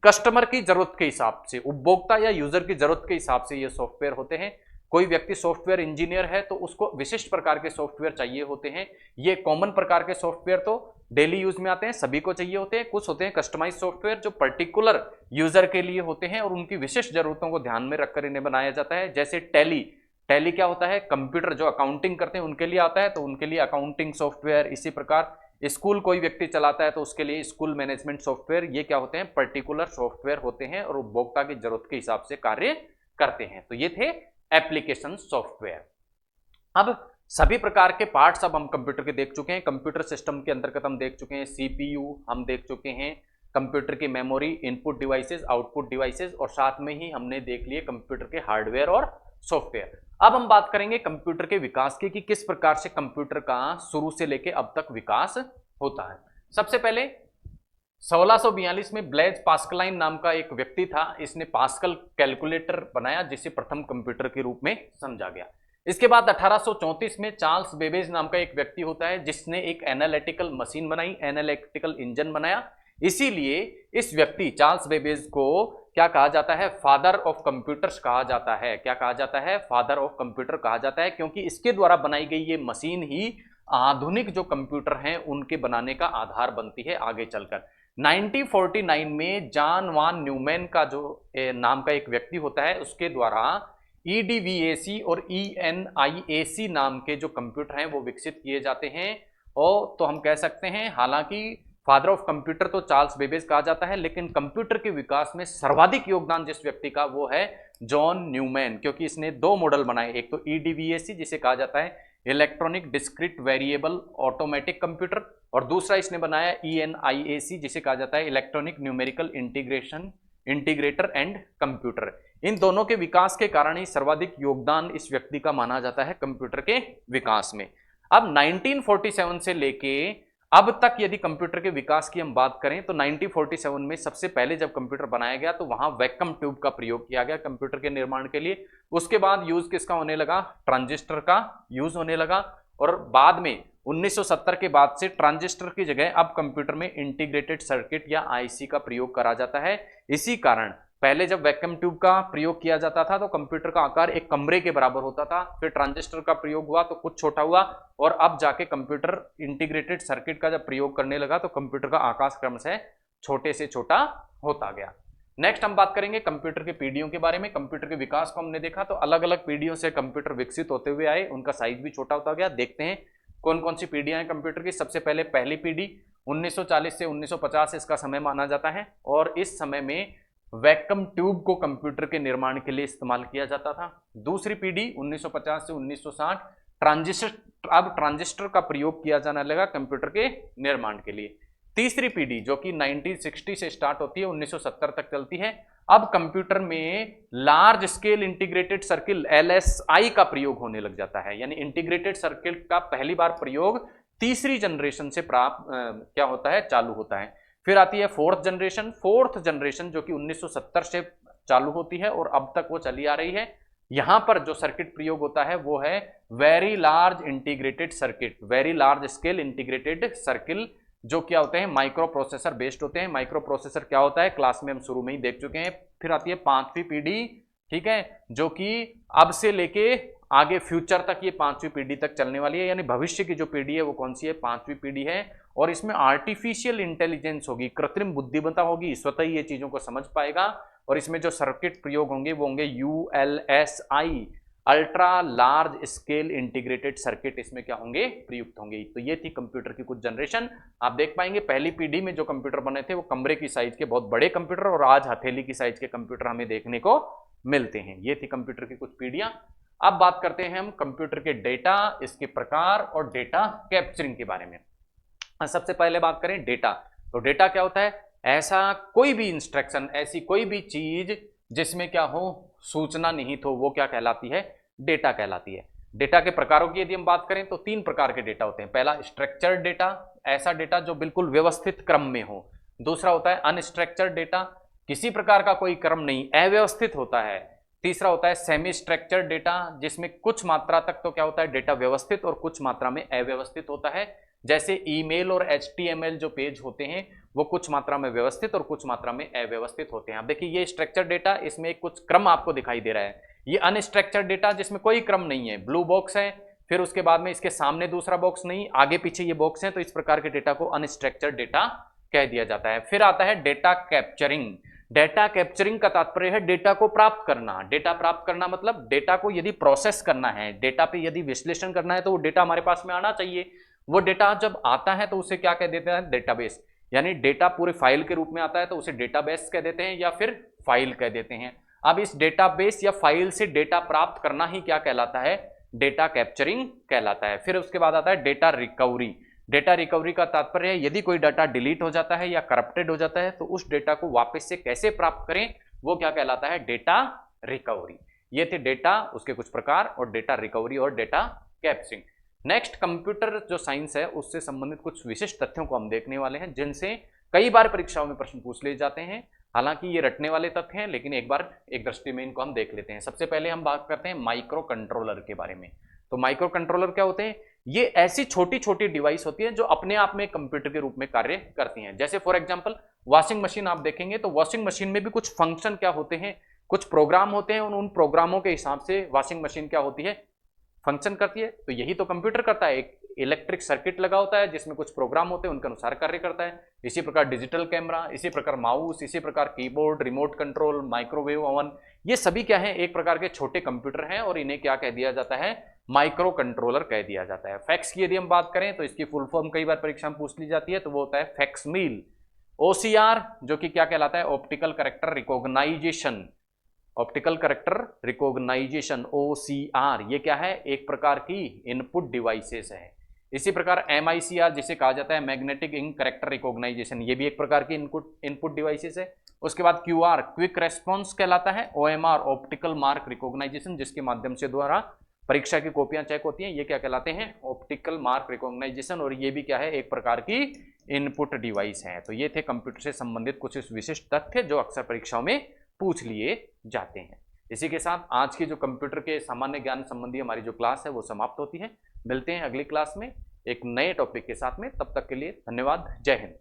कस्टमर की जरूरत के हिसाब से, उपभोक्ता या यूजर की जरूरत के हिसाब से ये सॉफ्टवेयर होते हैं। कोई व्यक्ति सॉफ्टवेयर इंजीनियर है तो उसको विशिष्ट प्रकार के सॉफ्टवेयर चाहिए होते हैं। ये कॉमन प्रकार के सॉफ्टवेयर तो डेली यूज में आते हैं, सभी को चाहिए होते हैं। कुछ होते हैं कस्टमाइज सॉफ्टवेयर जो पर्टिकुलर यूजर के लिए होते हैं और उनकी विशिष्ट जरूरतों को ध्यान में रखकर इन्हें बनाया जाता है। जैसे टैली, टैली क्या होता है, कंप्यूटर जो अकाउंटिंग करते हैं उनके लिए आता है, तो उनके लिए अकाउंटिंग सॉफ्टवेयर। इसी प्रकार स्कूल कोई व्यक्ति चलाता है तो उसके लिए स्कूल मैनेजमेंट सॉफ्टवेयर। ये क्या होते हैं, पर्टिकुलर सॉफ्टवेयर होते हैं और उपभोक्ता की जरूरत के हिसाब से कार्य करते हैं। तो ये थे एप्लीकेशन सॉफ्टवेयर। अब सभी प्रकार के पार्ट्स अब हम कंप्यूटर के देख चुके हैं। कंप्यूटर सिस्टम के अंतर्गत हम देख चुके हैं सीपीयू, हम देख चुके हैं कंप्यूटर की memory, input devices, output devices, और साथ में ही हमने देख लिए कंप्यूटर के हार्डवेयर और सॉफ्टवेयर। अब हम बात करेंगे कंप्यूटर के विकास की कि किस प्रकार से कंप्यूटर का शुरू से लेकर अब तक विकास होता है। सबसे पहले 1642 में ब्लेज पास्कलाइन नाम का एक व्यक्ति था, इसने पास्कल कैलकुलेटर बनाया जिसे प्रथम कंप्यूटर के रूप में समझा गया। इसके बाद 1834 में चार्ल्स बेबेज नाम का एक व्यक्ति होता है जिसने एक एनालिटिकल मशीन बनाई, एनालिटिकल इंजन बनाया। इसीलिए इस व्यक्ति चार्ल्स बेबेज को क्या कहा जाता है, फादर ऑफ कंप्यूटर्स कहा जाता है। क्या कहा जाता है, फादर ऑफ कंप्यूटर कहा जाता है, क्योंकि इसके द्वारा बनाई गई ये मशीन ही आधुनिक जो कंप्यूटर हैं उनके बनाने का आधार बनती है आगे चलकर। 1949 में जॉन वान न्यूमैन का जो नाम का एक व्यक्ति होता है उसके द्वारा EDVAC और ENIAC नाम के जो कंप्यूटर हैं वो विकसित किए जाते हैं। और तो हम कह सकते हैं हालांकि फादर ऑफ कंप्यूटर तो चार्ल्स बेबेज कहा जाता है, लेकिन कंप्यूटर के विकास में सर्वाधिक योगदान जिस व्यक्ति का वो है जॉन न्यूमैन, क्योंकि इसने दो मॉडल बनाए। एक तो EDVAC जिसे कहा जाता है electronic discrete variable automatic computer, और दूसरा इसने बनाया ENIAC जिसे कहा जाता है electronic numerical integrator and computer. इन दोनों के विकास के कारण ही सर्वाधिक योगदान इस व्यक्ति का माना जाता है कंप्यूटर के विकास में। अब 1947 से लेके अब तक यदि कंप्यूटर के विकास की हम बात करें तो 1947 में सबसे पहले जब कंप्यूटर बनाया गया तो वहां वैक्यूम ट्यूब का प्रयोग किया गया कंप्यूटर के निर्माण के लिए। उसके बाद यूज किसका होने लगा, ट्रांजिस्टर का यूज होने लगा, और बाद में 1970 के बाद से ट्रांजिस्टर की जगह अब कंप्यूटर में इंटीग्रेटेड सर्किट या IC का प्रयोग करा जाता है। इसी कारण पहले जब वैक्यूम ट्यूब का प्रयोग किया जाता था तो कंप्यूटर का आकार एक कमरे के बराबर होता था, फिर ट्रांजिस्टर का प्रयोग हुआ तो कुछ छोटा हुआ, और अब जाके कंप्यूटर इंटीग्रेटेड सर्किट का जब प्रयोग करने लगा तो कंप्यूटर का आकार क्रमशः छोटे से छोटा होता गया। नेक्स्ट हम बात करेंगे कंप्यूटर के पीढ़ियों के बारे में। कंप्यूटर के विकास को हमने देखा तो अलग अलग पीढ़ियों से कंप्यूटर विकसित होते हुए आए, उनका साइज भी छोटा होता गया। देखते हैं कौन कौन सी पीढ़ियां हैं कंप्यूटर की। सबसे पहले पहली पीढ़ी 1940 से 1950 इसका समय माना जाता है, और इस समय में वैक्यूम ट्यूब को कंप्यूटर के निर्माण के लिए इस्तेमाल किया जाता था। दूसरी पीढ़ी 1950 से 1960 ट्रांजिस्टर का प्रयोग किया जाने लगा कंप्यूटर के निर्माण के लिए। तीसरी पीढ़ी जो कि 1960 से स्टार्ट होती है 1970 तक चलती है, अब कंप्यूटर में large scale integrated circuit LSI का प्रयोग होने लग जाता है, यानी इंटीग्रेटेड सर्किट का पहली बार प्रयोग तीसरी जनरेशन से क्या होता है, चालू होता है। फिर आती है फोर्थ जनरेशन जो कि 1970 से चालू होती है और अब तक वो चली आ रही है। यहां पर जो सर्किट प्रयोग होता है वो है very large integrated circuit, very large scale integrated circle, जो क्या होते हैं, माइक्रो प्रोसेसर बेस्ड होते हैं। माइक्रो प्रोसेसर क्या होता है क्लास में हम शुरू में ही देख चुके हैं। फिर आती है पांचवी पीढ़ी, ठीक है, जो कि अब से लेके आगे फ्यूचर तक ये पांचवी पीढ़ी तक चलने वाली है, यानी भविष्य की जो पीढ़ी है वो कौन सी है, पांचवी पीढ़ी है। और इसमें आर्टिफिशियल इंटेलिजेंस होगी, कृत्रिम बुद्धिमत्ता होगी, स्वतः ही ये चीजों को समझ पाएगा। और इसमें जो सर्किट प्रयोग होंगे वो होंगे ULSI, ultra large scale integrated circuit, इसमें क्या होंगे, प्रयुक्त होंगे। तो ये थी कंप्यूटर की कुछ जनरेशन। आप देख पाएंगे पहली पीढ़ी में जो कंप्यूटर बने थे वो कमरे की साइज के बहुत बड़े कंप्यूटर, और आज हथेली की साइज के कंप्यूटर हमें देखने को मिलते हैं। ये थी कंप्यूटर की कुछ पीढ़ियां। अब बात करते हैं हम कंप्यूटर के डेटा, इसके प्रकार और डेटा कैप्चरिंग के बारे में। सबसे पहले बात करें डेटा, तो डेटा क्या होता है, ऐसा कोई भी इंस्ट्रक्शन, ऐसी कोई भी चीज जिसमें क्या हो, सूचना निहित हो, वो क्या कहलाती है, डेटा कहलाती है। डेटा के प्रकारों की यदि हम बात करें तो तीन प्रकार के डेटा होते हैं। पहला स्ट्रक्चर्ड डेटा, ऐसा डेटा जो बिल्कुल व्यवस्थित क्रम में हो। दूसरा होता है अनस्ट्रक्चर्ड डेटा, किसी प्रकार का कोई क्रम नहीं, अव्यवस्थित होता है। तीसरा होता है सेमी स्ट्रक्चर्ड डेटा, जिसमें कुछ मात्रा तक तो क्या होता है, डेटा व्यवस्थित और कुछ मात्रा में अव्यवस्थित होता है। जैसे ईमेल और HTML जो पेज होते हैं वो कुछ मात्रा में व्यवस्थित और कुछ मात्रा में अव्यवस्थित होते हैं। अब देखिए ये स्ट्रक्चर्ड डेटा, इसमें कुछ क्रम आपको दिखाई दे रहा है। ये अनस्ट्रक्चर्ड डेटा जिसमें कोई क्रम नहीं है, ब्लू बॉक्स है, फिर उसके बाद में इसके सामने दूसरा बॉक्स नहीं, आगे पीछे ये बॉक्स है, तो इस प्रकार के डेटा को अनस्ट्रक्चर्ड डेटा कह दिया जाता है। फिर आता है डेटा कैप्चरिंग। डेटा कैप्चरिंग का तात्पर्य है डेटा को प्राप्त करना। डेटा प्राप्त करना मतलब डेटा को यदि प्रोसेस करना है, डेटा पे यदि विश्लेषण करना है, तो वो डेटा हमारे पास में आना चाहिए। वो डेटा जब आता है तो उसे क्या कह देते हैं, डेटाबेस। यानी डेटा पूरे फाइल के रूप में आता है तो उसे डेटाबेस कह देते हैं या फिर फाइल कह देते हैं। अब इस डेटाबेस या फाइल से डेटा प्राप्त करना ही क्या कहलाता है, डेटा कैप्चरिंग कहलाता है। फिर उसके बाद आता है डेटा रिकवरी। डेटा रिकवरी का तात्पर्य है यदि कोई डाटा डिलीट हो जाता है या करप्टेड हो जाता है तो उस डेटा को वापस से कैसे प्राप्त करें, वो क्या कहलाता है, डेटा रिकवरी। ये थे डेटा, उसके कुछ प्रकार, और डेटा रिकवरी और डेटा कैप्चरिंग। नेक्स्ट, कंप्यूटर जो साइंस है उससे संबंधित कुछ विशिष्ट तथ्यों को हम देखने वाले हैं जिनसे कई बार परीक्षाओं में प्रश्न पूछ लिए जाते हैं। हालांकि ये रटने वाले तथ्य हैं, लेकिन एक बार एक दृष्टि में इनको हम देख लेते हैं। सबसे पहले हम बात करते हैं माइक्रो कंट्रोलर के बारे में। तो माइक्रो कंट्रोलर क्या होते हैं, ये ऐसी छोटी छोटी डिवाइस होती है जो अपने आप में कंप्यूटर के रूप में कार्य करती हैं। जैसे फॉर एग्जांपल वॉशिंग मशीन आप देखेंगे तो वॉशिंग मशीन में भी कुछ फंक्शन क्या होते हैं, कुछ प्रोग्राम होते हैं, उन प्रोग्रामों के हिसाब से वॉशिंग मशीन क्या होती है, फंक्शन करती है। तो यही तो कंप्यूटर करता है, एक इलेक्ट्रिक सर्किट लगा होता है जिसमें कुछ प्रोग्राम होते हैं, उनके अनुसार कार्य करता है। इसी प्रकार डिजिटल कैमरा, इसी प्रकार माउस, इसी प्रकार keyboard, remote control, microwave oven, ये सभी क्या है, एक प्रकार के छोटे कंप्यूटर हैं और इन्हें क्या कह दिया जाता है, माइक्रो कंट्रोलर कह दिया जाता है। फैक्स की यदि हम बात करें तो इसकी फुल फॉर्म कई बार परीक्षा में पूछ ली जाती है, तो वो होता है फैक्स मिल। OCR जो कि क्या कहलाता है, optical character recognition. Optical character recognition OCR, ये क्या है, एक प्रकार की इनपुट डिवाइसेस है। इसी प्रकार MICR जिसे कहा जाता है मैग्नेटिक इंक कैरेक्टर रिकॉग्नाइजेशन, ये भी एक प्रकार की इनपुट डिवाइसेस है। उसके बाद QR क्विक रेस्पॉन्स कहलाता है। OMR ऑप्टिकल मार्क रिकॉग्नाइजेशन, जिसके माध्यम से द्वारा परीक्षा की कॉपियां चेक होती हैं, ये क्या कहलाते हैं, ऑप्टिकल मार्क रिकॉग्नाइजेशन, और ये भी क्या है, एक प्रकार की इनपुट डिवाइस है। तो ये थे कंप्यूटर से संबंधित कुछ विशिष्ट तथ्य जो अक्सर परीक्षाओं में पूछ लिए जाते हैं। इसी के साथ आज की जो कंप्यूटर के सामान्य ज्ञान संबंधी हमारी जो क्लास है वो समाप्त होती है। मिलते हैं अगली क्लास में एक नए टॉपिक के साथ में, तब तक के लिए धन्यवाद, जय हिंद।